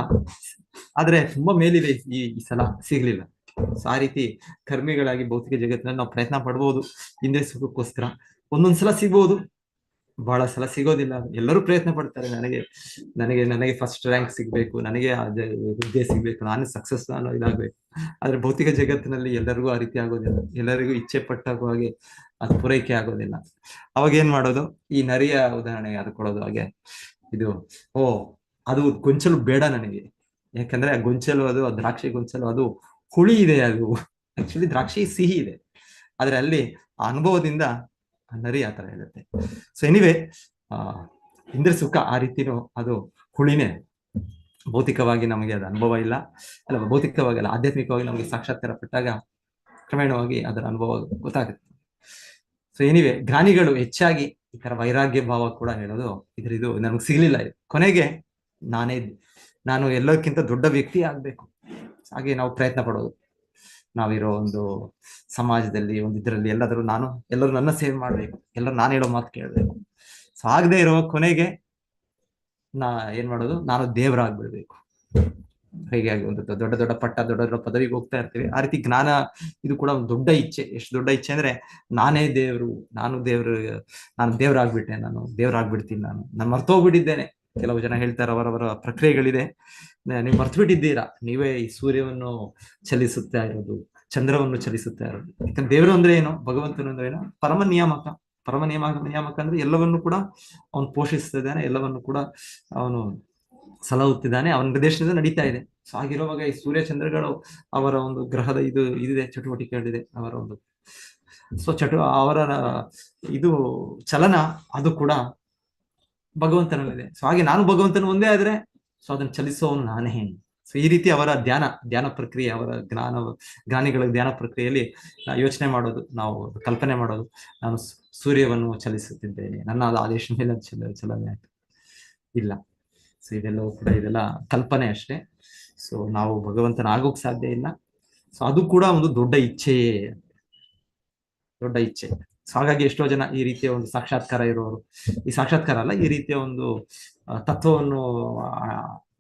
ಆದ್ರೆ ತುಂಬಾ ಮೇಲಿದೆ, ಈ ಸಲ ಸಿಗ್ಲಿಲ್ಲ. ಸೊ ಆ ರೀತಿ ಕರ್ಮಿಗಳಾಗಿ ಭೌತಿಕ ಜಗತ್ತಿನಲ್ಲಿ ನಾವು ಪ್ರಯತ್ನ ಪಡ್ಬೋದು ಇಂದ್ರಿಯ ಸುಖಕ್ಕೋಸ್ಕರ. ಒಂದೊಂದ್ಸಲ ಸಿಗ್ಬೋದು, ಬಹಳ ಸಲ ಸಿಗೋದಿಲ್ಲ. ಎಲ್ಲರೂ ಪ್ರಯತ್ನ ಪಡ್ತಾರೆ, ನನಗೆ ಫಸ್ಟ್ ರ್ಯಾಂಕ್ ಸಿಗ್ಬೇಕು, ನನಗೆ ಹುದ್ದೆ ಸಿಗ್ಬೇಕು, ನಾನು ಸಕ್ಸಸ್, ನಾನು ಇದಾಗ್ಬೇಕು. ಆದ್ರೆ ಭೌತಿಕ ಜಗತ್ತಿನಲ್ಲಿ ಎಲ್ಲರಿಗೂ ಆ ರೀತಿ ಆಗೋದಿಲ್ಲ, ಎಲ್ಲರಿಗೂ ಇಚ್ಛೆ ಪಟ್ಟಾಗ ಹಾಗೆ ಅದು ಪೂರೈಕೆ ಆಗೋದಿಲ್ಲ. ಅವಾಗ ಏನ್ ಮಾಡೋದು, ಈ ನರಿಯ ಉದಾಹರಣೆ ಅದು ಕೊಡೋದು. ಹಾಗೆ ಇದು ಅದು ಗೊಂಚಲು ಬೇಡ ನನಗೆ, ಯಾಕಂದ್ರೆ ಆ ಗೊಂಚಲು, ಅದು ದ್ರಾಕ್ಷಿ ಗೊಂಚಲು, ಅದು ಹುಳಿ ಇದೆ, ಅದು ಆಕ್ಚುಲಿ ದ್ರಾಕ್ಷಿ ಸಿಹಿ ಇದೆ, ಆದ್ರೆ ಅಲ್ಲಿ ಆ ಅನುಭವದಿಂದ ನರಿ ಆತರ ಹೇಳುತ್ತೆ. ಸೊ ಎನಿವೆ, ಇಂದ್ರಿಯ ಸುಖ ಆ ರೀತಿನೂ ಅದು ಹುಳಿನೇ. ಭೌತಿಕವಾಗಿ ನಮಗೆ ಅದು ಅನುಭವ ಇಲ್ಲ, ಅಲ್ಲ ಭೌತಿಕವಾಗಿ ಅಲ್ಲ, ಆಧ್ಯಾತ್ಮಿಕವಾಗಿ ನಮಗೆ ಸಾಕ್ಷಾತ್ಕಾರ ಪಟ್ಟಾಗ ಕ್ರಮೇಣವಾಗಿ ಅದರ ಅನುಭವ ಗೊತ್ತಾಗುತ್ತೆ. ಸೊ ಎನಿವೆ, ಜ್ಞಾನಿಗಳು ಹೆಚ್ಚಾಗಿ ಈ ತರ ವೈರಾಗ್ಯ ಭಾವ ಕೂಡ ಹೇಳೋದು, ಇದು ನಮ್ಗೆ ಸಿಗ್ಲಿಲ್ಲ, ಇದು ಕೊನೆಗೆ ನಾನು ಎಲ್ಲಕ್ಕಿಂತ ದೊಡ್ಡ ವ್ಯಕ್ತಿ ಆಗ್ಬೇಕು, ಹಾಗೆ ನಾವು ಪ್ರಯತ್ನ ಪಡೋದು. ನಾವಿರೋ ಒಂದು ಸಮಾಜದಲ್ಲಿ, ಒಂದು ಇದರಲ್ಲಿ ಎಲ್ಲರೂ ನನ್ನ ಸೇವೆ ಮಾಡ್ಬೇಕು, ಎಲ್ಲರೂ ನಾನು ಹೇಳೋ ಮಾತು ಕೇಳಬೇಕು. ಸೊ ಆಗದೆ ಇರೋ ಕೊನೆಗೆ ಏನ್ ಮಾಡೋದು, ನಾನು ದೇವರಾಗ್ಬಿಡ್ಬೇಕು. ಹೀಗೆ ಒಂದು ದೊಡ್ಡ ದೊಡ್ಡ ಪಟ್ಟ, ದೊಡ್ಡ ದೊಡ್ಡ ಪದವಿಗೆ ಹೋಗ್ತಾ ಇರ್ತೀವಿ. ಆ ರೀತಿ ಜ್ಞಾನ ಇದು ಕೂಡ ಒಂದು ದೊಡ್ಡ ಇಚ್ಛೆ. ಎಷ್ಟು ದೊಡ್ಡ ಇಚ್ಛೆ ಅಂದ್ರೆ, ನಾನೇ ದೇವರು, ನಾನು ದೇವರಾಗ್ಬಿಟ್ಟೆ, ನಾನು ದೇವರಾಗ್ಬಿಡ್ತೀನಿ, ನಾನು ಮರ್ತೋಗ್ಬಿಟ್ಟಿದ್ದೇನೆ. ಕೆಲವು ಜನ ಹೇಳ್ತಾರೆ, ಅವರವರ ಪ್ರಕ್ರಿಯೆಗಳಿದೆ, ನೀವು ಮರ್ತು ಬಿಟ್ಟಿದ್ದೀರಾ, ನೀವೇ ಈ ಸೂರ್ಯವನ್ನು ಚಲಿಸುತ್ತಾ ಇರೋದು, ಚಂದ್ರವನ್ನು ಚಲಿಸುತ್ತಾ ಇರೋದು. ಯಾಕಂದ್ರೆ ದೇವರು ಅಂದ್ರೆ ಏನು, ಭಗವಂತನು ಅಂದ್ರೆ ಏನು, ಪರಮ ನಿಯಾಮಕ ಅಂದ್ರೆ ಎಲ್ಲವನ್ನು ಕೂಡ ಅವನು ಪೋಷಿಸ್ತಿದ್ದಾನೆ, ಎಲ್ಲವನ್ನು ಕೂಡ ಅವನು ಸಲಹುತ್ತಿದ್ದಾನೆ, ಅವನ ನಿರ್ದೇಶನದಿಂದ ನಡೀತಾ ಇದೆ. ಸೊ ಹಾಗಿರುವಾಗ ಈ ಸೂರ್ಯ ಚಂದ್ರಗಳು ಅವರ ಒಂದು ಗ್ರಹದ ಇದಿದೆ, ಚಟುವಟಿಕೆಗಳಿದೆ, ಅವರ ಒಂದು ಅವರ ಇದು ಚಲನ, ಅದು ಕೂಡ ಭಗವಂತನಲ್ಲಿದೆ. ಸೊ ಹಾಗೆ ನಾನು ಭಗವಂತನ ಒಂದೇ ಆದ್ರೆ, ಸೊ ಅದನ್ನು ಚಲಿಸೋನು ನಾನೇ. ಸೊ ಈ ರೀತಿ ಅವರ ಧ್ಯಾನ ಪ್ರಕ್ರಿಯೆ, ಅವರ ಜ್ಞಾನಿಗಳ ಧ್ಯಾನ ಪ್ರಕ್ರಿಯೆಯಲ್ಲಿ ಯೋಚನೆ ಮಾಡೋದು, ನಾವು ಕಲ್ಪನೆ ಮಾಡೋದು, ನಾನು ಸೂರ್ಯವನ್ನು ಚಲಿಸುತ್ತಿದ್ದೇನೆ, ನನ್ನ ಆದೇಶ ಮೇಲೆ ಚಲನೆ ಇಲ್ಲ. ಸೊ ಇದೆಲ್ಲ ಕಲ್ಪನೆ ಅಷ್ಟೇ. ಸೊ ನಾವು ಭಗವಂತನ ಆಗೋಕ್ ಸಾಧ್ಯ ಇಲ್ಲ. ಸೊ ಅದು ಕೂಡ ಒಂದು ದೊಡ್ಡ ಇಚ್ಛೆ. ಸೊ ಹಾಗಾಗಿ ಎಷ್ಟೋ ಜನ ಈ ರೀತಿಯ ಒಂದು ಸಾಕ್ಷಾತ್ಕಾರ ಇರೋರು, ಈ ಸಾಕ್ಷಾತ್ಕಾರ ಅಲ್ಲ, ಈ ರೀತಿಯ ಒಂದು ತತ್ವವನ್ನು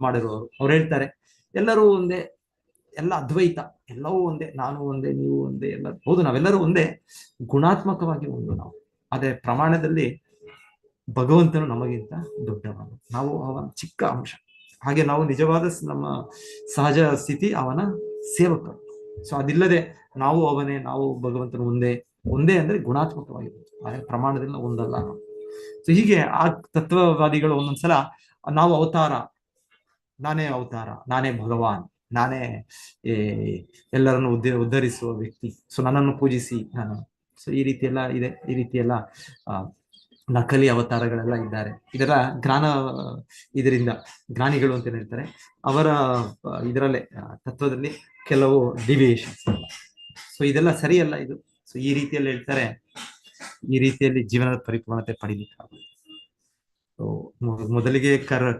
ಮಾಡಿರೋರು, ಅವ್ರು ಹೇಳ್ತಾರೆ, ಎಲ್ಲರೂ ಒಂದೇ, ಎಲ್ಲ ಅದ್ವೈತ, ಎಲ್ಲವೂ ಒಂದೇ, ನಾನು ಒಂದೇ, ನೀವು ಒಂದೇ, ಎಲ್ಲ ಹೌದು, ನಾವೆಲ್ಲರೂ ಒಂದೇ, ಗುಣಾತ್ಮಕವಾಗಿ ಒಂದು ನಾವು, ಅದೇ ಪ್ರಮಾಣದಲ್ಲಿ ಭಗವಂತನು ನಮಗಿಂತ ದೊಡ್ಡವನು, ನಾವು ಅವನ ಚಿಕ್ಕ ಅಂಶ. ಹಾಗೆ ನಾವು ನಿಜವಾದ ನಮ್ಮ ಸಹಜ ಸ್ಥಿತಿ ಅವನ ಸೇವಕರು. ಸೊ ಅದಿಲ್ಲದೆ ನಾವು ಅವನೇ, ನಾವು ಭಗವಂತನ ಒಂದೇ ಅಂದ್ರೆ ಗುಣಾತ್ಮಕವಾಗಿರ್ಬೋದು, ಆದ್ರೆ ಪ್ರಮಾಣದಿಂದ ಒಂದಲ್ಲ ನಾವು. ಸೊ ಹೀಗೆ ಆ ತತ್ವವಾದಿಗಳು ಒಂದೊಂದ್ಸಲ ನಾವು ಅವತಾರ, ನಾನೇ ಅವತಾರ, ನಾನೇ ಭಗವಾನ್, ನಾನೇ ಎಲ್ಲರನ್ನು ಉದ್ಧರಿಸುವ ವ್ಯಕ್ತಿ, ಸೊ ನನ್ನನ್ನು ಪೂಜಿಸಿ ನಾನು. ಸೊ ಈ ರೀತಿ ಎಲ್ಲ ಇದೆ, ಈ ರೀತಿ ಎಲ್ಲ ನಕಲಿ ಅವತಾರಗಳೆಲ್ಲ ಇದ್ದಾರೆ. ಇದರ ಇದರಿಂದ ಜ್ಞಾನಿಗಳು ಅಂತ ಹೇಳ್ತಾರೆ, ಅವರ ಇದರಲ್ಲೇ ತತ್ವದಲ್ಲಿ ಕೆಲವು ಡಿವಿಯೇಷನ್ಸ್. ಸೊ ಇದೆಲ್ಲ ಸರಿಯಲ್ಲ ಇದು. ಸೊ ಈ ರೀತಿಯಲ್ಲಿ ಹೇಳ್ತಾರೆ, ಈ ರೀತಿಯಲ್ಲಿ ಜೀವನದ ಪರಿಪೂರ್ಣತೆ ಪಡೀಲಿಕ್ಕಾಗುತ್ತೆ. ಸೊ ಮೊದಲಿಗೆ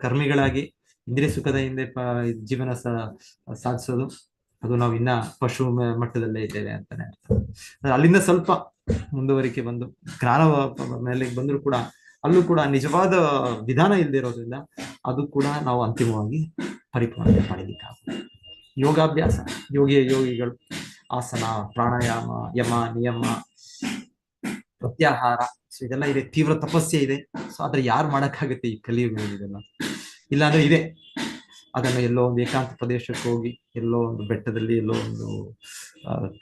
ಕರ್ಮಿಗಳಾಗಿ ಇಂದ್ರಿಯ ಸುಖದ ಹಿಂದೆ ಜೀವನ ಸಾಧಿಸೋದು, ಅದು ನಾವು ಇನ್ನ ಪಶು ಮಟ್ಟದಲ್ಲೇ ಇದ್ದೇವೆ ಅಂತಾನೆ ಅರ್ಥ. ಅಲ್ಲಿಂದ ಸ್ವಲ್ಪ ಮುಂದುವರಿಕೆ ಬಂದು ಜ್ಞಾನ ಮೇಲೆ ಬಂದರೂ ಕೂಡ ಅಲ್ಲೂ ಕೂಡ ನಿಜವಾದ ವಿಧಾನ ಇಲ್ಲದೆ ಇರೋದ್ರಿಂದ ಅದು ಕೂಡ ನಾವು ಅಂತಿಮವಾಗಿ ಪರಿಪೂರ್ಣತೆ ಪಡೀಲಿಕ್ಕಾಗುತ್ತೆ. ಯೋಗಾಭ್ಯಾಸ, ಯೋಗಿಗಳು ಆಸನ, ಪ್ರಾಣಾಯಾಮ, ಯಮ ನಿಯಮ, ಪ್ರತ್ಯಾಹಾರ, ಸೊ ಇದೆಲ್ಲ ಇದೆ. ತೀವ್ರ ತಪಸ್ಸೆ ಇದೆ. ಸೊ ಆದ್ರೆ ಯಾರು ಮಾಡಕ್ಕಾಗತ್ತೆ ಈ ಕಲಿಯುಗದಲ್ಲಿ ಇದೆಲ್ಲ? ಇಲ್ಲಾಂದ್ರೆ ಇದೆ, ಅದನ್ನು ಎಲ್ಲೋ ಒಂದು ಏಕಾಂತ ಪ್ರದೇಶಕ್ಕೆ ಹೋಗಿ, ಎಲ್ಲೋ ಒಂದು ಬೆಟ್ಟದಲ್ಲಿ, ಎಲ್ಲೋ ಒಂದು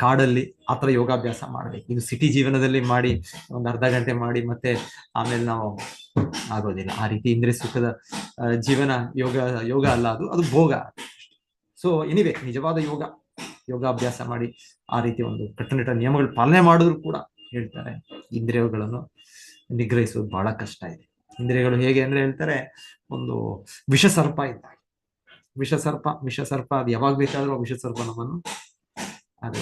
ಕಾಡಲ್ಲಿ ಆತರ ಯೋಗಾಭ್ಯಾಸ ಮಾಡ್ಬೇಕು. ಇದು ಸಿಟಿ ಜೀವನದಲ್ಲಿ ಮಾಡಿ ಒಂದು ಅರ್ಧ ಗಂಟೆ ಮಾಡಿ ಮತ್ತೆ ಆಮೇಲೆ ನಾವು ಆಗೋದಿಲ್ಲ. ಆ ರೀತಿ ಇಂದ್ರಿಯ ಸುಖದ ಜೀವನ ಯೋಗ ಅಲ್ಲ, ಅದು ಭೋಗ. ಸೊ ಎನಿವೆ, ನಿಜವಾದ ಯೋಗಾಭ್ಯಾಸ ಮಾಡಿ ಆ ರೀತಿ ಒಂದು ಕಟ್ಟುನಿಟ್ಟ ನಿಯಮಗಳು ಪಾಲನೆ ಮಾಡಿದ್ರು ಕೂಡ ಹೇಳ್ತಾರೆ ಇಂದ್ರಿಯಗಳನ್ನು ನಿಗ್ರಹಿಸೋದು ಬಹಳ ಕಷ್ಟ ಇದೆ. ಇಂದ್ರಿಯಗಳು ಹೇಗೆ ಅಂದ್ರೆ ಹೇಳ್ತಾರೆ, ಒಂದು ವಿಷಸರ್ಪ ಇದ್ದಾಗ. ವಿಷಸರ್ಪ ಅದು ಯಾವಾಗ ಬೇಕಾದ್ರೂ ಆ ವಿಷಸರ್ಪ ನಮ್ಮನ್ನು ಅದು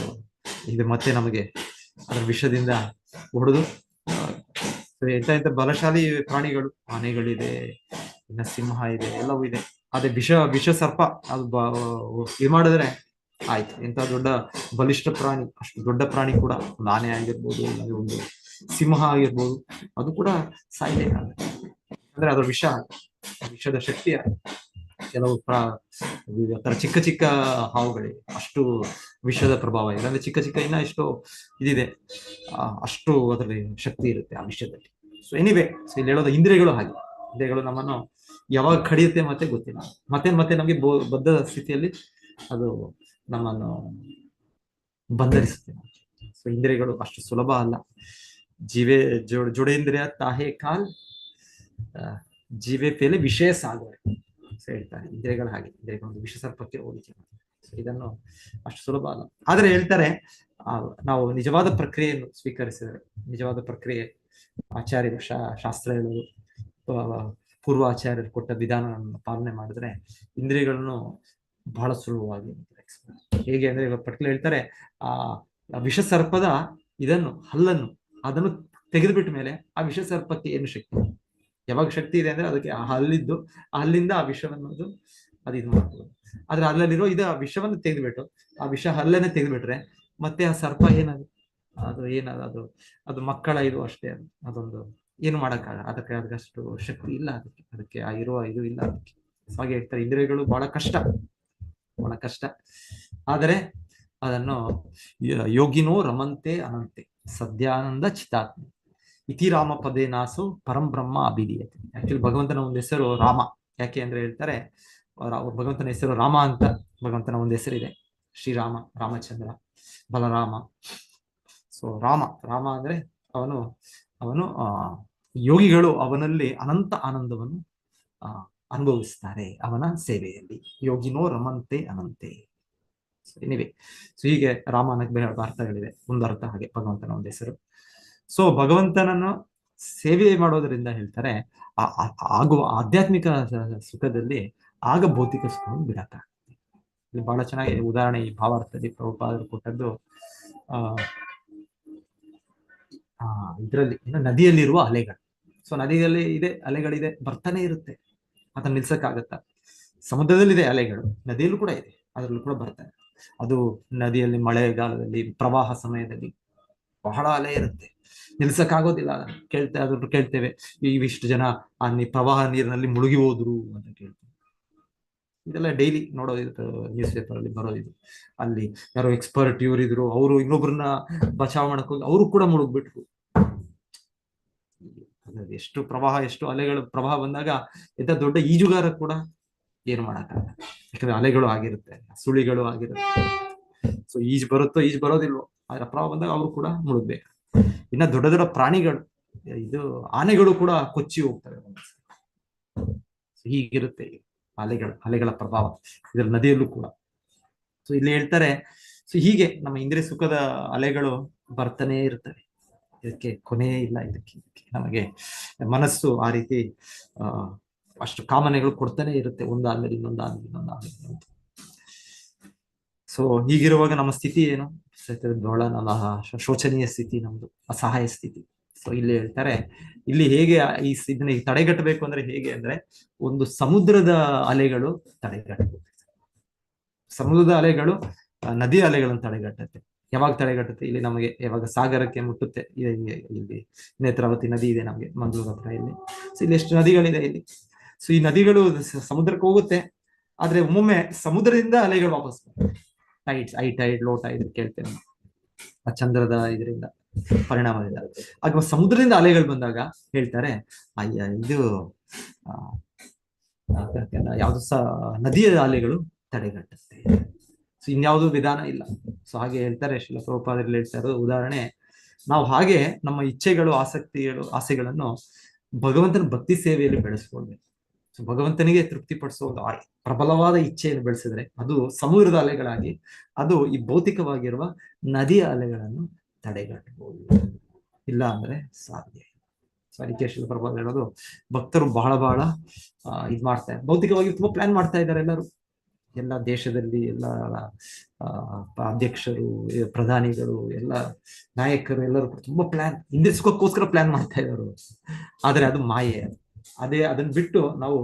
ಇದು ಮತ್ತೆ ನಮಗೆ ಅದರ ವಿಷದಿಂದ ಹೊಡೆದು ಎಂತ ಬಲಶಾಲಿ ಪ್ರಾಣಿಗಳು, ಆನೆಗಳಿದೆ, ಇನ್ನ ಸಿಂಹ ಇದೆ, ಎಲ್ಲವೂ ಇದೆ. ಅದೇ ವಿಷಸರ್ಪ ಅದು ಇದು ಮಾಡಿದ್ರೆ ಆಯ್ತು. ಎಂತ ದೊಡ್ಡ ಬಲಿಷ್ಠ ಪ್ರಾಣಿ, ಅಷ್ಟು ದೊಡ್ಡ ಪ್ರಾಣಿ ಕೂಡ, ಒಂದು ಆನೆ ಆಗಿರ್ಬೋದು, ಒಂದು ಸಿಂಹ ಆಗಿರ್ಬೋದು, ಅದು ಕೂಡ ಸಾಯ್ಬೇಕಾಗುತ್ತೆ. ಅಂದ್ರೆ ಅದರ ವಿಷದ ಶಕ್ತಿ. ಕೆಲವು ಚಿಕ್ಕ ಚಿಕ್ಕ ಹಾವುಗಳಿಗೆ ಅಷ್ಟು ವಿಷದ ಪ್ರಭಾವ ಇದೆ. ಅಂದ್ರೆ ಚಿಕ್ಕ ಇನ್ನ ಎಷ್ಟು ಇದಿದೆ, ಅಷ್ಟು ಅದರಲ್ಲಿ ಶಕ್ತಿ ಇರುತ್ತೆ ಆ ವಿಷಯದಲ್ಲಿ. ಸೊ ಎನಿವೆ, ಸೊ ಇಲ್ಲಿ ಹೇಳೋದು ಇಂದ್ರಿಯಗಳು ಹಾಗೆ. ಇಂದ್ರಿಯಗಳು ನಮ್ಮನ್ನು ಯಾವಾಗ ಕಡಿಯುತ್ತೆ ಮತ್ತೆ ಗೊತ್ತಿಲ್ಲ. ಮತ್ತೆ ನಮಗೆ ಬದ್ಧ ಸ್ಥಿತಿಯಲ್ಲಿ ಅದು ನಮ್ಮನ್ನು ಬಂಧರಿಸುತ್ತೆ. ಸೊ ಇಂದ್ರಿಯಗಳು ಅಷ್ಟು ಸುಲಭ ಅಲ್ಲ. ಜೋಡೇಂದ್ರಿಯ ತಾಹೇ ಕಾಲ್ ಜೀವೆ ಪೇಲೆ ವಿಷಯ ಸಾಗುವೆ ಹೇಳ್ತಾರೆ. ಇಂದ್ರಿಯಗಳು ಹಾಗೆ, ಇಂದ್ರಿಯಗಳು ವಿಷಸರ್ಪಕ್ಕೆ ಹೋಲಿಕೆ ಮಾಡ್ತಾರೆ. ಇದನ್ನು ಅಷ್ಟು ಸುಲಭ ಅಲ್ಲ. ಆದ್ರೆ ಹೇಳ್ತಾರೆ, ನಾವು ನಿಜವಾದ ಪ್ರಕ್ರಿಯೆಯನ್ನು ಸ್ವೀಕರಿಸಿದರೆ, ನಿಜವಾದ ಪ್ರಕ್ರಿಯೆ ಆಚಾರ್ಯರು ಶಾಸ್ತ್ರ ಹೇಳೋದು, ಪೂರ್ವಾಚಾರ್ಯರು ಕೊಟ್ಟ ವಿಧಾನವನ್ನು ಪಾಲನೆ ಮಾಡಿದ್ರೆ ಇಂದ್ರಿಯಗಳನ್ನು ಬಹಳ ಸುಲಭವಾಗಿ ಹೇಗೆ ಅಂದ್ರೆ, ಇವಾಗ ಪರ್ಟಿಕ್ಯುಲರ್ ಹೇಳ್ತಾರೆ, ಆ ವಿಷಸರ್ಪದ ಹಲ್ಲನ್ನು ಅದನ್ನು ತೆಗೆದುಬಿಟ್ಟ ಮೇಲೆ ಆ ವಿಷಸರ್ಪಕ್ಕೆ ಏನು ಶಕ್ತಿ? ಯಾವಾಗ ಶಕ್ತಿ ಇದೆ ಅಂದ್ರೆ ಅದಕ್ಕೆ ಹಲ್ಲಿಂದ ಆ ವಿಷವನ್ನು ಅದು ಇದು ಮಾಡ್ಬೋದು. ಆದ್ರೆ ಅಲ್ಲಲ್ಲಿರೋ ಆ ವಿಷವನ್ನು ತೆಗೆದುಬಿಟ್ಟು ಆ ವಿಷ ಹಲ್ಲನ್ನೇ ತೆಗೆದುಬಿಟ್ರೆ ಮತ್ತೆ ಆ ಸರ್ಪ ಅದು ಮಕ್ಕಳ ಇದು ಅಷ್ಟೇ. ಅದೊಂದು ಏನು ಮಾಡಕ್ಕಾಗಲ್ಲ. ಅದಕ್ಕಷ್ಟು ಶಕ್ತಿ ಇಲ್ಲ, ಅದಕ್ಕೆ ಇರುವ ಇದು ಇಲ್ಲ. ಅದಕ್ಕೆ ಹಾಗೆ ಹೇಳ್ತಾರೆ, ಇಂದ್ರಿಯಗಳು ಬಹಳ ಕಷ್ಟ. ಆದರೆ ಅದನ್ನು ಯೋಗಿನೋ ರಮಂತೆ ಅನಂತೆ ಸದ್ಯಾನಂದ ಚಿತಾತ್ಮ ಇತಿ ರಾಮ ಪದೇ ನಾಸು ಪರಂ ಬ್ರಹ್ಮ ಅಭಿಧೀಯತೆ. ಆಕ್ಚುಲಿ ಭಗವಂತನ ಒಂದು ಹೆಸರು ರಾಮ. ಯಾಕೆ ಅಂದ್ರೆ ಹೇಳ್ತಾರೆ, ಭಗವಂತನ ಹೆಸರು ರಾಮ ಅಂತ ಭಗವಂತನ ಒಂದು ಹೆಸರಿದೆ. ಶ್ರೀರಾಮ, ರಾಮಚಂದ್ರ, ಬಲರಾಮ. ಸೊ ರಾಮ ಅಂದ್ರೆ ಅವನು ಯೋಗಿಗಳು ಅವನಲ್ಲಿ ಅನಂತ ಆನಂದವನ್ನು ಅನುಭವಿಸ್ತಾರೆ ಅವನ ಸೇವೆಯಲ್ಲಿ. ಯೋಗಿನೋ ರಮಂತೆ ಅನಂತೆ. ಎನಿವೆ, ಸೊ ಹೀಗೆ ರಾಮ ಅನ್ನಕ್ಕೆ ಬೇರೆ ಅರ್ಥಗಳಿವೆ. ಒಂದು ಅರ್ಥ ಹಾಗೆ ಭಗವಂತನ ಒಂದು ಹೆಸರು. ಸೊ ಭಗವಂತನನ್ನು ಸೇವೆ ಮಾಡೋದ್ರಿಂದ ಹೇಳ್ತಾರೆ, ಆಗುವ ಆಧ್ಯಾತ್ಮಿಕ ಸುಖದಲ್ಲಿ ಆಗ ಭೌತಿಕ ಸುಖವನ್ನು ಬಿಡಕ್ಕಾಗುತ್ತೆ. ಇಲ್ಲಿ ಬಹಳ ಚೆನ್ನಾಗಿ ಉದಾಹರಣೆ ಈ ಭಾವಾರ್ಥದಲ್ಲಿ ಪ್ರಭುಪಾದರು ಕೊಟ್ಟದ್ದು, ಇದರಲ್ಲಿ ನದಿಯಲ್ಲಿರುವ ಅಲೆಗಳು. ಸೊ ನದಿಯಲ್ಲಿ ಅಲೆಗಳಿದೆ, ಬರ್ತಾನೆ ಇರುತ್ತೆ. ಅದನ್ನ ನಿಲ್ಸಕ್ಕಾಗತ್ತ? ಸಮುದ್ರದಲ್ಲಿದೆ ಅಲೆಗಳು, ನದಿಯಲ್ಲೂ ಕೂಡ ಇದೆ, ಅದರಲ್ಲೂ ಕೂಡ ಬರ್ತಾರೆ. ಅದು ನದಿಯಲ್ಲಿ ಮಳೆಗಾಲದಲ್ಲಿ ಪ್ರವಾಹ ಸಮಯದಲ್ಲಿ ಬಹಳ ಅಲೆ ಇರುತ್ತೆ, ನಿಲ್ಸಕ್ಕಾಗೋದಿಲ್ಲ. ಕೇಳ್ತೇವೆ, ಇವಿಷ್ಟು ಜನ ಆ ಪ್ರವಾಹ ನೀರಿನಲ್ಲಿ ಮುಳುಗಿ ಹೋದ್ರು ಅಂತ ಕೇಳ್ತೇವೆ. ಇದೆಲ್ಲ ಡೈಲಿ ನೋಡೋದಿತ್ತು, ನ್ಯೂಸ್ ಪೇಪರ್ ಅಲ್ಲಿ ಬರೋದಿದು. ಅಲ್ಲಿ ಯಾರೋ ಎಕ್ಸ್ಪರ್ಟ್ ಇವರು ಅವರು ಇನ್ನೊಬ್ರನ್ನ ಬಚಾವ್ ಮಾಡಕ್ ಹೋಗಿ ಅವರು ಕೂಡ ಮುಳುಗ್ಬಿಟ್ರು. ಎಷ್ಟು ಅಲೆಗಳು ಪ್ರವಾಹ ಬಂದಾಗ ಎಂತ ದೊಡ್ಡ ಈಜುಗಾರ ಕೂಡ ಏನು ಮಾಡಕ್ಕಾಗಲ್ಲ, ಯಾಕಂದ್ರೆ ಅಲೆಗಳು ಆಗಿರುತ್ತೆ, ಸುಳಿಗಳು ಆಗಿರುತ್ತೆ. ಸೊ ಈಜ್ ಬರುತ್ತೋ ಈಜ್ ಬರೋದಿಲ್ವೋ, ಅದರ ಪ್ರಭಾವ ಬಂದಾಗ ಅವರು ಕೂಡ ಮುಳುಗ್ಬೇಕು. ಇನ್ನ ದೊಡ್ಡ ದೊಡ್ಡ ಪ್ರಾಣಿಗಳು, ಇದು ಆನೆಗಳು ಕೂಡ ಕೊಚ್ಚಿ ಹೋಗ್ತವೆ. ಹೀಗಿರುತ್ತೆ ಅಲೆಗಳ ಪ್ರಭಾವ ಇದರ ನದಿಯಲ್ಲೂ ಕೂಡ. ಸೊ ಇಲ್ಲಿ ಹೇಳ್ತಾರೆ, ಸೊ ಹೀಗೆ ನಮ್ಮ ಇಂದ್ರಿಯ ಸುಖದ ಅಲೆಗಳು ಬರ್ತಾನೆ ಇರ್ತವೆ, ಇದಕ್ಕೆ ಕೊನೆಯೇ ಇಲ್ಲ. ಇದಕ್ಕೆ ನಮಗೆ ಮನಸ್ಸು ಆ ರೀತಿ ಅಷ್ಟು ಕಾಮನೆಗಳು ಕೊಡ್ತಾನೆ ಇರುತ್ತೆ, ಒಂದಾದ್ಮೇಲೆ ಇನ್ನೊಂದಾದ್ಮೇಲೆ. ಸೊ ಹೀಗಿರುವಾಗ ನಮ್ಮ ಸ್ಥಿತಿ ಏನು? ಬಹಳ ನಮ್ಮ ಶೋಚನೀಯ ಸ್ಥಿತಿ, ನಮ್ದು ಅಸಹಾಯ ಸ್ಥಿತಿ. ಸೊ ಇಲ್ಲಿ ಹೇಳ್ತಾರೆ, ಇಲ್ಲಿ ಹೇಗೆ ಇದನ್ನ ತಡೆಗಟ್ಟಬೇಕು ಅಂದ್ರೆ ಹೇಗೆ ಅಂದ್ರೆ, ಒಂದು ಸಮುದ್ರದ ಅಲೆಗಳು ತಡೆಗಟ್ಟಬೇಕು. ಸಮುದ್ರದ ಅಲೆಗಳು ನದಿ ಅಲೆಗಳನ್ನು ತಡೆಗಟ್ಟುತ್ತೆ. ಯಾವಾಗ ತಡೆಗಟ್ಟುತ್ತೆ? ಇಲ್ಲಿ ನಮಗೆ ಯಾವಾಗ ಸಾಗರಕ್ಕೆ ಮುಟ್ಟುತ್ತೆ, ಇಲ್ಲಿ ನೇತ್ರಾವತಿ ನದಿ ಇದೆ ನಮಗೆ ಮಂಗಳೂರು ಹತ್ರ. ಇಲ್ಲಿ ಸೊ ಇಲ್ಲಿ ಎಷ್ಟು ನದಿಗಳಿದೆ ಇಲ್ಲಿ. ಸೊ ಈ ನದಿಗಳು ಸಮುದ್ರಕ್ಕೆ ಹೋಗುತ್ತೆ, ಆದ್ರೆ ಒಮ್ಮೊಮ್ಮೆ ಸಮುದ್ರದಿಂದ ಅಲೆಗಳು ವಾಪಸ್ tides, high tide, low tide ಕೇಳ್ತೇವೆ ಆ ಚಂದ್ರದ ಇದರಿಂದ ಪರಿಣಾಮದಿಂದ. ಆಗ ಸಮುದ್ರದಿಂದ ಅಲೆಗಳು ಬಂದಾಗ ಹೇಳ್ತಾರೆ, ಅಯ್ಯ ಇದು ಯಾವ್ದು ನದಿಯ ಅಲೆಗಳು ತಡೆಗಟ್ಟುತ್ತೆ. ಸೊ ಇನ್ಯಾವುದೂ ವಿಧಾನ ಇಲ್ಲ. ಸೊ ಹಾಗೆ ಹೇಳ್ತಾರೆ ಶ್ರೀಲ ಪ್ರಭುಪಾದರಲ್ಲಿ ಹೇಳ್ತಾ ಇರೋದು ಉದಾಹರಣೆ, ನಾವು ಹಾಗೆ ನಮ್ಮ ಇಚ್ಛೆಗಳು, ಆಸೆಗಳನ್ನು ಭಗವಂತನ ಭಕ್ತಿ ಸೇವೆಯಲ್ಲಿ ಬೆಳೆಸ್ಕೊಳ್ಬೇಕು. ಸೊ ಭಗವಂತನಿಗೆ ತೃಪ್ತಿಪಡಿಸೋದು ಪ್ರಬಲವಾದ ಇಚ್ಛೆಯನ್ನು ಬೆಳೆಸಿದ್ರೆ ಅದು ಸಮುದ್ರದ ಅಲೆಗಳಾಗಿ ಅದು ಈ ಭೌತಿಕವಾಗಿರುವ ನದಿಯ ಅಲೆಗಳನ್ನು ತಡೆಗಟ್ಟಬಹುದು. ಇಲ್ಲ ಅಂದ್ರೆ ಸಾಧ್ಯ ಇಲ್ಲ. ಸೊ ಅದಕ್ಕೆ ಶ್ರೀಲ ಪ್ರಭುಪಾದ ಹೇಳೋದು, ಭಕ್ತರು ಬಹಳ ಇದ್ ಮಾಡ್ತಾರೆ, ಭೌತಿಕವಾಗಿ ತುಂಬಾ ಪ್ಲಾನ್ ಮಾಡ್ತಾ ಇದ್ದಾರೆ ಎಲ್ಲರೂ. ಎಲ್ಲ ದೇಶದಲ್ಲಿ ಎಲ್ಲ ಅಧ್ಯಕ್ಷರು, ಪ್ರಧಾನಿಗಳು, ಎಲ್ಲ ನಾಯಕರು ಎಲ್ಲರೂ ತುಂಬಾ ಪ್ಲಾನ್, ಇಂದ್ರಿಸ್ಕೋಸ್ಕರ ಪ್ಲಾನ್ ಮಾಡ್ತಾ ಇದ್ದಾರೆ. ಆದ್ರೆ ಅದು ಮಾಯೆ. ಅದನ್ನ ಬಿಟ್ಟು ನಾವು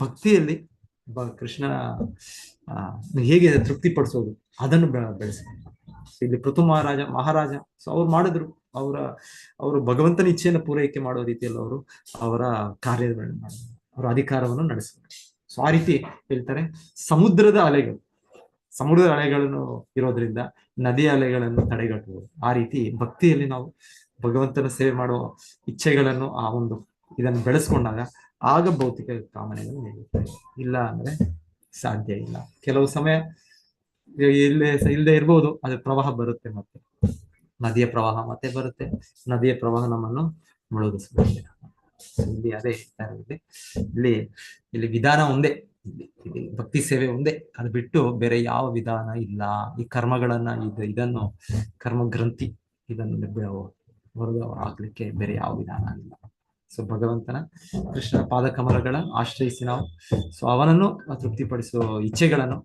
ಭಕ್ತಿಯಲ್ಲಿ ಕೃಷ್ಣನ ಹೇಗೆ ತೃಪ್ತಿಪಡಿಸೋದು ಅದನ್ನು ಬೆಳೆಸಬೇಕು. ಇಲ್ಲಿ ಪೃಥು ಮಹಾರಾಜ ಸೊ ಅವ್ರು ಮಾಡಿದ್ರು, ಅವರು ಭಗವಂತನ ಇಚ್ಛೆಯನ್ನು ಪೂರೈಕೆ ಮಾಡೋ ರೀತಿಯಲ್ಲಿ ಅವರ ಕಾರ್ಯಗಳನ್ನು ಮಾಡಿದ್ರು, ಅವರ ಅಧಿಕಾರವನ್ನು ನಡೆಸಿದ್ರು. ಸೊ ಆ ರೀತಿ ಹೇಳ್ತಾರೆ, ಸಮುದ್ರದ ಅಲೆಗಳನ್ನು ಇರೋದ್ರಿಂದ ನದಿಯ ಅಲೆಗಳನ್ನು ತಡೆಗಟ್ಟಬಹುದು. ಆ ರೀತಿ ಭಕ್ತಿಯಲ್ಲಿ ನಾವು ಭಗವಂತನ ಸೇವೆ ಮಾಡುವ ಇಚ್ಛೆಗಳನ್ನು ಆ ಒಂದು ಇದನ್ನು ಬೆಳೆಸ್ಕೊಂಡಾಗ ಆಗ ಭೌತಿಕ ಕಾಮನೆಗಳು ನೀಡುತ್ತವೆ. ಇಲ್ಲ ಅಂದ್ರೆ ಸಾಧ್ಯ ಇಲ್ಲ. ಕೆಲವು ಸಮಯ ಇಲ್ಲದೆ ಇರ್ಬೋದು, ಅದ್ರ ಪ್ರವಾಹ ಬರುತ್ತೆ, ಮತ್ತೆ ನದಿಯ ಪ್ರವಾಹ ಮತ್ತೆ ಬರುತ್ತೆ, ನದಿಯ ಪ್ರವಾಹ ನಮ್ಮನ್ನು ಮುಳುಗಿಸ್ಬಿಡುತ್ತೆ. ಇಲ್ಲಿ ಅದೇ ಹೇಳ್ತಾರೆ, ಇಲ್ಲಿ ವಿಧಾನ ಒಂದೇ, ಇಲ್ಲಿ ಭಕ್ತಿ ಸೇವೆ ಒಂದೇ, ಅದು ಬಿಟ್ಟು ಬೇರೆ ಯಾವ ವಿಧಾನ ಇಲ್ಲ. ಈ ಕರ್ಮಗಳನ್ನ ಇದನ್ನು ಕರ್ಮ ಗ್ರಂಥಿ ಇದನ್ನು ಹೊರಗೆ ಹಾಕ್ಲಿಕ್ಕೆ ಬೇರೆ ಯಾವ ವಿಧಾನ ಇಲ್ಲ. ಸೊ ಭಗವಂತನ ಕೃಷ್ಣನ ಪಾದ ಕಮಲಗಳ ಆಶ್ರಯಿಸಿ ನಾವು ಅವನನ್ನು ತೃಪ್ತಿಪಡಿಸುವ ಇಚ್ಛೆಗಳನ್ನು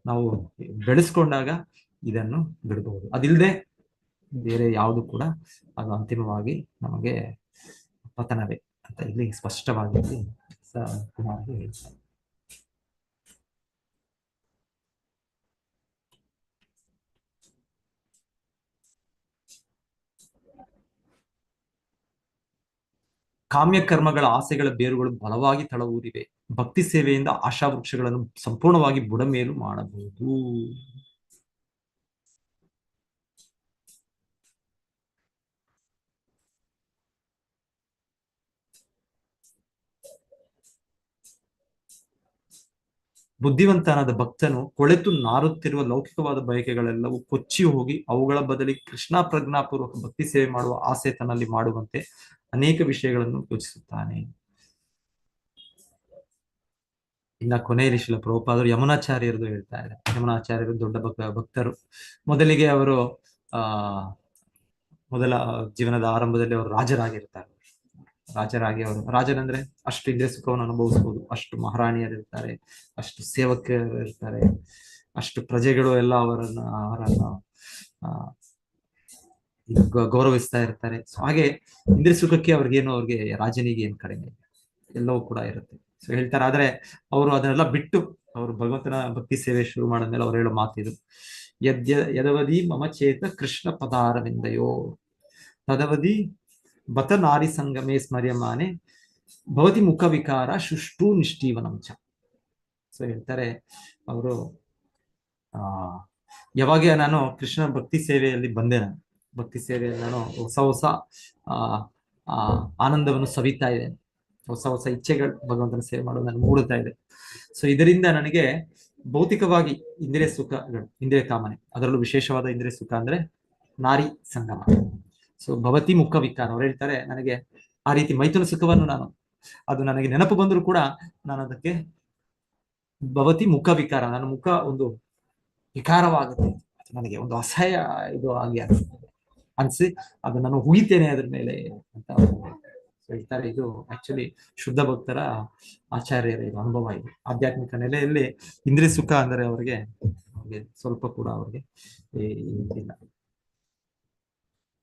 ನಾವು ಬೆಳೆಸ್ಕೊಂಡಾಗ ಇದನ್ನು ಬಿಡಬಹುದು. ಅದಿಲ್ಲದೆ ಬೇರೆ ಯಾವುದು ಕೂಡ ಅದು ಅಂತಿಮವಾಗಿ ನಮಗೆ ಪತನವೇ ಅಂತ ಇಲ್ಲಿ ಸ್ಪಷ್ಟವಾಗಿ ಕುಮಾರಗೆ ಹೇಳ್ತಾರೆ. ಕಾಮ್ಯ ಕರ್ಮಗಳ ಆಸೆಗಳ ಬೇರುಗಳು ಬಲವಾಗಿ ತಳವೂರಿವೆ. ಭಕ್ತಿ ಸೇವೆಯಿಂದ ಆಶಾ ವೃಕ್ಷಗಳನ್ನು ಸಂಪೂರ್ಣವಾಗಿ ಬುಡಮೇಲು ಮಾಡಬಹುದು. ಬುದ್ಧಿವಂತನಾದ ಭಕ್ತನು ಕೊಳೆತು ನಾರುತ್ತಿರುವ ಲೌಕಿಕವಾದ ಬಯಕೆಗಳೆಲ್ಲವೂ ಕೊಚ್ಚಿ ಹೋಗಿ ಅವುಗಳ ಬದಲಿಗೆ ಕೃಷ್ಣ ಪ್ರಜ್ಞಾಪೂರ್ವಕ ಭಕ್ತಿ ಸೇವೆ ಮಾಡುವ ಆಸೆ ತನ್ನಲ್ಲಿ ಮಾಡುವಂತೆ ಅನೇಕ ವಿಷಯಗಳನ್ನು ಯೋಚಿಸುತ್ತಾನೆ. ಇನ್ನ ಕೊನೆಯಲ್ಲಿ ಶ್ರೀಲ ಪ್ರಭುಪಾದರು ಯಮುನಾಚಾರ್ಯರದು ಹೇಳ್ತಾ ಇದ್ದಾರೆ. ಯಮುನಾಚಾರ್ಯರು ದೊಡ್ಡ ಭಕ್ತರು. ಮೊದಲಿಗೆ ಅವರು ಮೊದಲ ಜೀವನದ ಆರಂಭದಲ್ಲಿ ಅವರು ರಾಜರಾಗಿರ್ತಾರೆ. ರಾಜರಂದ್ರೆ ಅಷ್ಟು ಇಂದ್ರಿಯ ಸುಖವನ್ನು ಅನುಭವಿಸಬಹುದು, ಅಷ್ಟು ಮಹಾರಾಣಿಯರಿರ್ತಾರೆ, ಅಷ್ಟು ಸೇವಕರು ಇರ್ತಾರೆ, ಅಷ್ಟು ಪ್ರಜೆಗಳು ಎಲ್ಲ ಅವರನ್ನ ಗೌರವಿಸ್ತಾ ಇರ್ತಾರೆ. ಹಾಗೆ ಇಂದ್ರಿಯ ಸುಖಕ್ಕೆ ಅವ್ರಿಗೆ ರಾಜನಿಗೆ ಏನ್ ಕಡಿಮೆ ಇಲ್ಲ, ಎಲ್ಲವೂ ಕೂಡ ಇರುತ್ತೆ. ಸೊ ಹೇಳ್ತಾರೆ, ಆದ್ರೆ ಅವರು ಅದನ್ನೆಲ್ಲ ಬಿಟ್ಟು ಅವರು ಭಗವಂತನ ಭಕ್ತಿ ಸೇವೆ ಶುರು ಮಾಡಿದ್ಮೇಲೆ ಅವ್ರು ಹೇಳೋ ಮಾತಿದು, ಯದವದಿ ಮಮ ಚೇತ ಕೃಷ್ಣ ಪದಾರವಿಂದಯೋ ತದವದಿ ಬತ ನಾರಿ ಸಂಗಮೇ ಸ್ಮರ್ಯಮಾನೆ ಭವತಿ ಮುಖ ವಿಕಾರ ಶುಷ್ಟು ನಿಷ್ಠೀವನಂಚ. ಸೊ ಹೇಳ್ತಾರೆ ಅವರು, ಯಾವಾಗ ನಾನು ಕೃಷ್ಣ ಭಕ್ತಿ ಸೇವೆಯಲ್ಲಿ ಬಂದೆ, ಭಕ್ತಿ ಸೇವೆಯಲ್ಲಿ ನಾನು ಹೊಸ ಆನಂದವನ್ನು ಸವಿತಾ ಇದ್ದೇನೆ. ಹೊಸ ಹೊಸ ಇಚ್ಛೆಗಳು ಭಗವಂತನ ಸೇವೆ ಮಾಡೋದು ನನಗೆ ಮೂಡುತ್ತಾ ಇದೆ. ಸೊ ಇದರಿಂದ ನನಗೆ ಭೌತಿಕವಾಗಿ ಇಂದ್ರಿಯ ಸುಖಗಳು, ಇಂದ್ರಿಯ ಕಾಮನೆ, ಅದರಲ್ಲೂ ವಿಶೇಷವಾದ ಇಂದ್ರಿಯ ಸುಖ ಅಂದ್ರೆ ನಾರಿ ಸಂಗಮ. ಸೊ ಭವತಿ ಮುಖ ವಿಕಾರ ಅವ್ರು ಹೇಳ್ತಾರೆ, ನನಗೆ ಆ ರೀತಿ ಮೈಥುನ ಸುಖವನ್ನು ಅದು ನನಗೆ ನೆನಪು ಬಂದರೂ ಕೂಡ ನಾನು ಅದಕ್ಕೆ ಭವತಿ ಮುಖ ವಿಕಾರ, ನನ್ನ ಮುಖ ಒಂದು ವಿಕಾರವಾಗುತ್ತೆ, ನನಗೆ ಒಂದು ಅಸಹ್ಯ ಇದು ಆಗಿ ಅನ್ಸಿ ಅದು ನಾನು ಹುಗಿತೇನೆ ಅದ್ರ ಮೇಲೆ ಅಂತ ಹೇಳ್ತಾರೆ. ಇದು ಆಕ್ಚುಲಿ ಶುದ್ಧ ಭಕ್ತರ ಆಚಾರ್ಯರ ಇದು ಅನುಭವ. ಇದು ಆಧ್ಯಾತ್ಮಿಕ ನೆಲೆಯಲ್ಲಿ ಇಂದ್ರಿಯ ಸುಖ ಅಂದರೆ ಅವ್ರಿಗೆ ಸ್ವಲ್ಪ ಕೂಡ ಅವ್ರಿಗೆ ಇಲ್ಲ.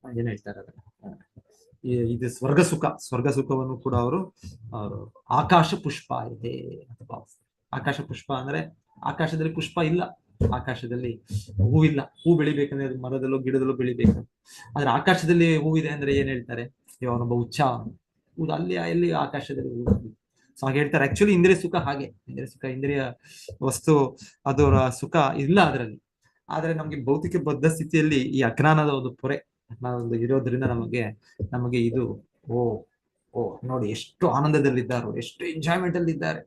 ಏನ್ ಹೇಳ್ತಾರೆ ಅದನ್ನ, ಇದು ಸ್ವರ್ಗ ಸುಖ, ಸ್ವರ್ಗ ಸುಖವನ್ನು ಕೂಡ ಅವರು ಆಕಾಶ ಪುಷ್ಪ ಇದೆ ಅಂತ ಭಾವಿಸ್ತಾರೆ. ಆಕಾಶ ಪುಷ್ಪ ಅಂದ್ರೆ ಆಕಾಶದಲ್ಲಿ ಪುಷ್ಪ ಇಲ್ಲ, ಆಕಾಶದಲ್ಲಿ ಹೂವಿಲ್ಲ. ಹೂ ಬೆಳಿಬೇಕಂದ್ರೆ ಅದು ಮರದಲ್ಲೋ ಗಿಡದಲ್ಲೋ ಬೆಳಿಬೇಕು. ಆದ್ರೆ ಆಕಾಶದಲ್ಲಿ ಹೂವಿದೆ ಅಂದ್ರೆ ಏನ್ ಹೇಳ್ತಾರೆ, ಇವನೊಬ್ಬ ಉಚ್ಚ ಹೂವು ಅಲ್ಲಿ ಎಲ್ಲಿ ಆಕಾಶದಲ್ಲಿ ಹೂ. ಸೊ ಹಾಗೆ ಹೇಳ್ತಾರೆ. ಆಕ್ಚುಲಿ ಇಂದ್ರಿಯ ಸುಖ ಹಾಗೆ, ಇಂದ್ರಿಯ ಸುಖ, ಇಂದ್ರಿಯ ವಸ್ತು ಅದರ ಸುಖ ಇಲ್ಲ ಅದರಲ್ಲಿ. ಆದ್ರೆ ನಮ್ಗೆ ಭೌತಿಕ ಬದ್ಧ ಸ್ಥಿತಿಯಲ್ಲಿ ಈ ಅಜ್ಞಾನದ ಒಂದು ಪೊರೆ ಇರೋದ್ರಿಂದ ನಮಗೆ ಇದು ಓ ನೋಡಿ ಎಷ್ಟು ಆನಂದದಲ್ಲಿದ್ದಾರೋ, ಎಷ್ಟು ಎಂಜಾಯ್ಮೆಂಟ್ ಅಲ್ಲಿ ಇದ್ದಾರೆ,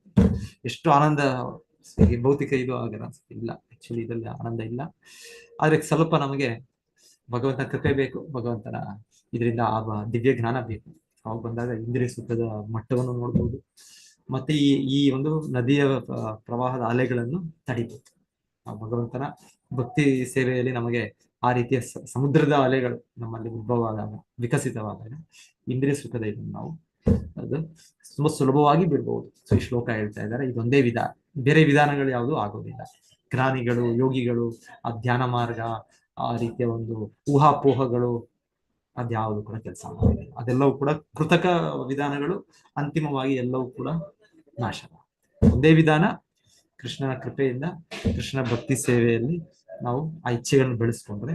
ಎಷ್ಟು ಆನಂದ. ಭೌತಿಕ ಇದು ಆಗಿಲ್ಲ, ಆಕ್ಚುಲಿ ಇದರಲ್ಲಿ ಆನಂದ ಇಲ್ಲ. ಆದ್ರೆ ಸ್ವಲ್ಪ ನಮಗೆ ಭಗವಂತನ ಕೃಪೆ ಬೇಕು, ಭಗವಂತನ ಇದರಿಂದ ದಿವ್ಯ ಜ್ಞಾನ ಬೇಕು. ಅವಾಗ ಬಂದಾಗ ಇಂದ್ರಿಯ ಸುಖದ ಮಟ್ಟವನ್ನು ನೋಡ್ಬೋದು, ಮತ್ತೆ ಈ ಒಂದು ನದಿಯ ಪ್ರವಾಹದ ಅಲೆಗಳನ್ನು ತಡಿಬೇಕು. ಭಗವಂತನ ಭಕ್ತಿ ಸೇವೆಯಲ್ಲಿ ನಮಗೆ ಆ ರೀತಿಯ ಸಮುದ್ರದ ಅಲೆಗಳು ನಮ್ಮಲ್ಲಿ ಉದ್ಭವವಾದಾಗ, ವಿಕಸಿತವಾದಾಗ ಇಂದ್ರಿಯ ಸುಖದ ಇದನ್ನು ನಾವು ಅದು ತುಂಬಾ ಸುಲಭವಾಗಿ ಬಿಡ್ಬಹುದು. ಸೊ ಈ ಶ್ಲೋಕ ಹೇಳ್ತಾ ಇದ್ದಾರೆ, ಇದೊಂದೇ ವಿಧಾನ, ಬೇರೆ ವಿಧಾನಗಳು ಯಾವುದು ಆಗೋದಿಲ್ಲ. ಜ್ಞಾನಿಗಳು, ಯೋಗಿಗಳು, ಆ ಧ್ಯಾನ ಮಾರ್ಗ, ಆ ರೀತಿಯ ಒಂದು ಊಹಾಪೋಹಗಳು ಅದ್ಯಾವುದು ಕೂಡ ಕೆಲಸ ಮಾಡೋದಿಲ್ಲ. ಅದೆಲ್ಲವೂ ಕೂಡ ಕೃತಕ ವಿಧಾನಗಳು, ಅಂತಿಮವಾಗಿ ಎಲ್ಲವೂ ಕೂಡ ನಾಶ. ಒಂದೇ ವಿಧಾನ, ಕೃಷ್ಣನ ಕೃಪೆಯಿಂದ ಕೃಷ್ಣನ ಭಕ್ತಿ ಸೇವೆಯಲ್ಲಿ ನಾವು ಆ ಇಚ್ಛೆಗಳನ್ನು ಬೆಳೆಸ್ಕೊಂಡ್ರೆ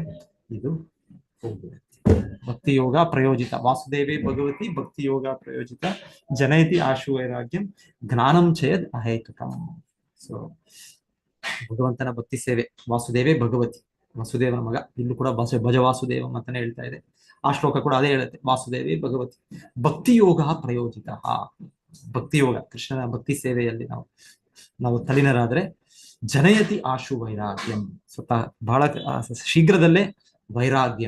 ಇದು ಹೋಗ್ಬಿಡುತ್ತೆ. ಭಕ್ತಿ ಯೋಗ ಪ್ರಯೋಜಿತ ವಾಸುದೇವೇ ಭಗವತಿ ಭಕ್ತಿ ಯೋಗ ಪ್ರಯೋಜಿತ ಜನಯತಿ ಆಶು ವೈರಾಗ್ಯಂ ಜ್ಞಾನಂ ಚಯದ್ ಅಹೇತುಕಂ. ಸೊ ಭಗವಂತನ ಭಕ್ತಿ ಸೇವೆ, ವಾಸುದೇವೇ ಭಗವತಿ, ವಸುದೇವನ ಮಗ, ಇಲ್ಲೂ ಕೂಡ ಭಜ ವಾಸುದೇವ ಅಂತಾನೆ ಹೇಳ್ತಾ ಇದೆ. ಆ ಶ್ಲೋಕ ಕೂಡ ಅದೇ ಹೇಳುತ್ತೆ, ವಾಸುದೇವೇ ಭಗವತಿ ಭಕ್ತಿ ಯೋಗ ಪ್ರಯೋಜಿತ. ಭಕ್ತಿ ಯೋಗ, ಕೃಷ್ಣನ ಭಕ್ತಿ ಸೇವೆಯಲ್ಲಿ ನಾವು ತಲೀನರಾದ್ರೆ ಜನಯತಿ ಆಶು ವೈರಾಗ್ಯಂ, ಸ್ವತಃ ಬಹಳ ಶೀಘ್ರದಲ್ಲೇ ವೈರಾಗ್ಯ,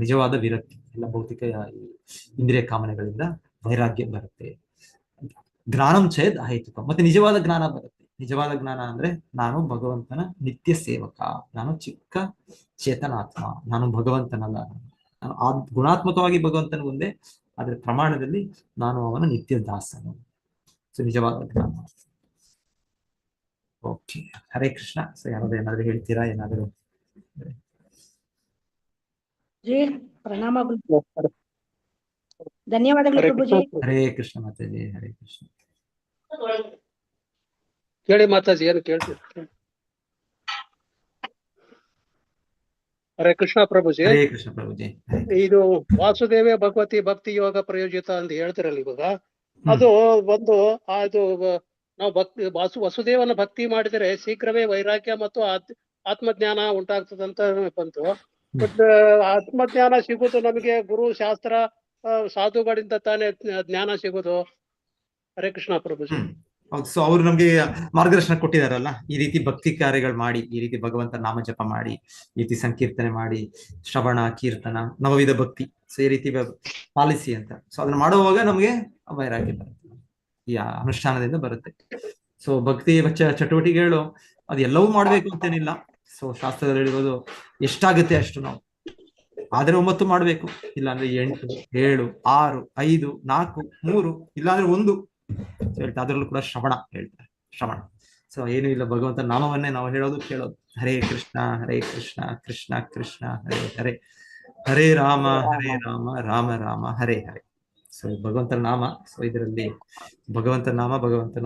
ನಿಜವಾದ ವಿರಕ್ತಿ, ಎಲ್ಲ ಭೌತಿಕ ಇಂದ್ರಿಯ ಕಾಮನೆಗಳಿಂದ ವೈರಾಗ್ಯ ಬರುತ್ತೆ. ಜ್ಞಾನಂ ಚೇದ್ ಅಹೇತುಕ, ಮತ್ತೆ ನಿಜವಾದ ಜ್ಞಾನ ಬರುತ್ತೆ. ನಿಜವಾದ ಜ್ಞಾನ ಅಂದ್ರೆ ನಾನು ಭಗವಂತನ ನಿತ್ಯ ಸೇವಕ, ನಾನು ಚಿಕ್ಕ ಚೇತನಾತ್ಮ, ನಾನು ಭಗವಂತನಲ್ಲ, ನಾನು ಗುಣಾತ್ಮಕವಾಗಿ ಭಗವಂತನ ಮುಂದೆ, ಆದ್ರೆ ಪ್ರಮಾಣದಲ್ಲಿ ನಾನು ಅವನ ನಿತ್ಯ ದಾಸನು. ಸೊ ನಿಜವಾದ ಜ್ಞಾನ. ಓಕೆ, ಹರೇ ಕೃಷ್ಣ. ಸೊ ಯಾರಾದ್ರೂ ಏನಾದ್ರು ಹೇಳ್ತೀರಾ? ಏನಾದ್ರು ಪ್ರಣಾಮಗಳು, ಧನ್ಯವಾದಗಳು ಪ್ರಭುಜಿ. ಹರೇ ಕೃಷ್ಣ ಮಾತಾಜಿ, ಹರೇ ಕೃಷ್ಣ. ಕೇಳಿ ಮಾತಾಜಿ, ಏನು ಕೇಳ್ತೀವಿ? ಹರೇ ಕೃಷ್ಣ ಪ್ರಭುಜಿ. ಹರೇ ಕೃಷ್ಣ ಪ್ರಭುಜಿ. ಇದು ವಾಸುದೇವ ಭಗವತಿ ಭಕ್ತಿ ಯೋಗ ಪ್ರಯೋಜಿತ ಅಂತ ಹೇಳ್ತಿರಲ್ಲ ಇವಾಗ, ಅದು ಒಂದು ಅದು ನಾವು ವಸುದೇವನ ಭಕ್ತಿ ಮಾಡಿದರೆ ಶೀಘ್ರವೇ ವೈರಾಗ್ಯ ಮತ್ತು ಆತ್ಮಜ್ಞಾನ ಉಂಟಾಗ್ತದಂತ ಬಂತು. ಬಟ್ ಆತ್ಮಜ್ಞಾನ ಸಿಗುದು ನಮಗೆ ಗುರು ಶಾಸ್ತ್ರ ಸಾಧುಗಳಿಂದ ತಾನೇ ಜ್ಞಾನ ಸಿಗುದು. ಹರೇ ಕೃಷ್ಣ ಪ್ರಭುಜಿ. ಸೊ ಅವರು ನಮ್ಗೆ ಮಾರ್ಗದರ್ಶನ ಕೊಟ್ಟಿದಾರಲ್ಲ, ಈ ರೀತಿ ಭಕ್ತಿ ಕಾರ್ಯಗಳು ಮಾಡಿ, ಈ ರೀತಿ ಭಗವಂತ ನಾಮ ಜಪ ಮಾಡಿ, ಈ ರೀತಿ ಸಂಕೀರ್ತನೆ ಮಾಡಿ, ಶ್ರವಣ ಕೀರ್ತನ ನವವಿಧ ಭಕ್ತಿ, ಸೊ ಈ ರೀತಿ ಪಾಲಿಸಿ ಅಂತ. ಸೊ ಅದನ್ನ ಮಾಡುವಾಗ ನಮ್ಗೆ ವೈರಾಗ್ಯ ಬರುತ್ತೆ, ಈ ಅನುಷ್ಠಾನದಿಂದ ಬರುತ್ತೆ. ಸೊ ಭಕ್ತಿ ಚಟುವಟಿಕೆಗಳು ಅದು ಎಲ್ಲವೂ ಮಾಡ್ಬೇಕು ಅಂತೇನಿಲ್ಲ. ಸೊ ಶಾಸ್ತ್ರದಲ್ಲಿ ಹೇಳಿರೋದು ಎಷ್ಟಾಗುತ್ತೆ ಅಷ್ಟು ನಾವು, ಆದ್ರೆ 9 ಮಾಡ್ಬೇಕು, ಇಲ್ಲಾಂದ್ರೆ 8, 7, 6, 5, 4, 3, ಇಲ್ಲಾಂದ್ರೆ 1 ಹೇಳ್ತಾರೆ. ಅದರಲ್ಲೂ ಕೂಡ ಶ್ರವಣ ಹೇಳ್ತಾರೆ, ಶ್ರವಣ. ಸೊ ಏನು ಇಲ್ಲ, ಭಗವಂತ ನಾಮವನ್ನೇ ನಾವು ಹೇಳೋದು ಕೇಳೋದು. ಹರೇ ಕೃಷ್ಣ ಕೃಷ್ಣ ಕೃಷ್ಣ ಹರೇ ಹರೇ, ಹರೇ ರಾಮ ರಾಮ ರಾಮ ಹರೇ ಹರೇ. ಸೊ ಭಗವಂತನ ನಾಮ, ಸೊ ಇದರಲ್ಲಿ ಭಗವಂತನ ನಾಮ, ಭಗವಂತನ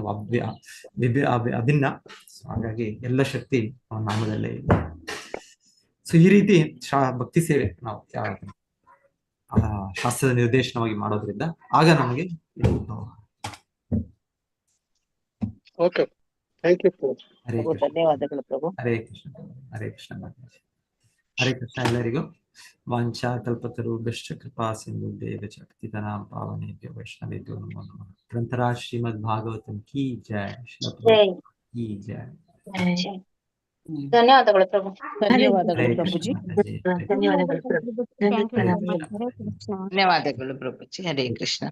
ಅಭಿನ್ನ. ಹಾಗಾಗಿ ಎಲ್ಲ ಶಕ್ತಿ ಅವನ ನಾಮದಲ್ಲೇ ಇದೆ. ಸೊ ಈ ರೀತಿ ಭಕ್ತಿ ಸೇವೆ ನಾವು ಶಾಸ್ತ್ರದ ನಿರ್ದೇಶನವಾಗಿ ಮಾಡೋದ್ರಿಂದ ಆಗ ನಮಗೆ okay, thank you. Hare Krishna. ಧನ್ಯವಾದಗಳು ಪ್ರಭು. ಹರೇ ಕೃಷ್ಣ, ಹರೇ ಕೃಷ್ಣ. ಹರೇ ಕೃಷ್ಣ ಎಲ್ಲರಿಗೂ. ವಾಂಛಾ ಕಲ್ಪತರುಭ್ಯಶ್ಚ ಕೃಪಾ ಸಿಂಧುಭ್ಯೇವ ಚ ಪತಿತನಾಂ ಪಾವನೇಭ್ಯೋ ವೈಷ್ಣವೇಭ್ಯೋ ನಮೋ ನಮಃ. ग्रंथराज श्रीमद् भागवतम की जय, श्रील जय प्रभुपाद की जय। जय. ಧನ್ಯವಾದಗಳು ಪ್ರಭು. ಧನ್ಯವಾದಗಳು हरे ಪ್ರಭುಜಿ. कृष्ण माताजी, हरे ಧನ್ಯವಾದಗಳು ಪ್ರಭು. Thank you Hare so much. Krishna Hare माताजी। Krishna. ಧನ್ಯವಾದಗಳು ಪ್ರಭುಜಿ. ಹರೇ ಕೃಷ್ಣ.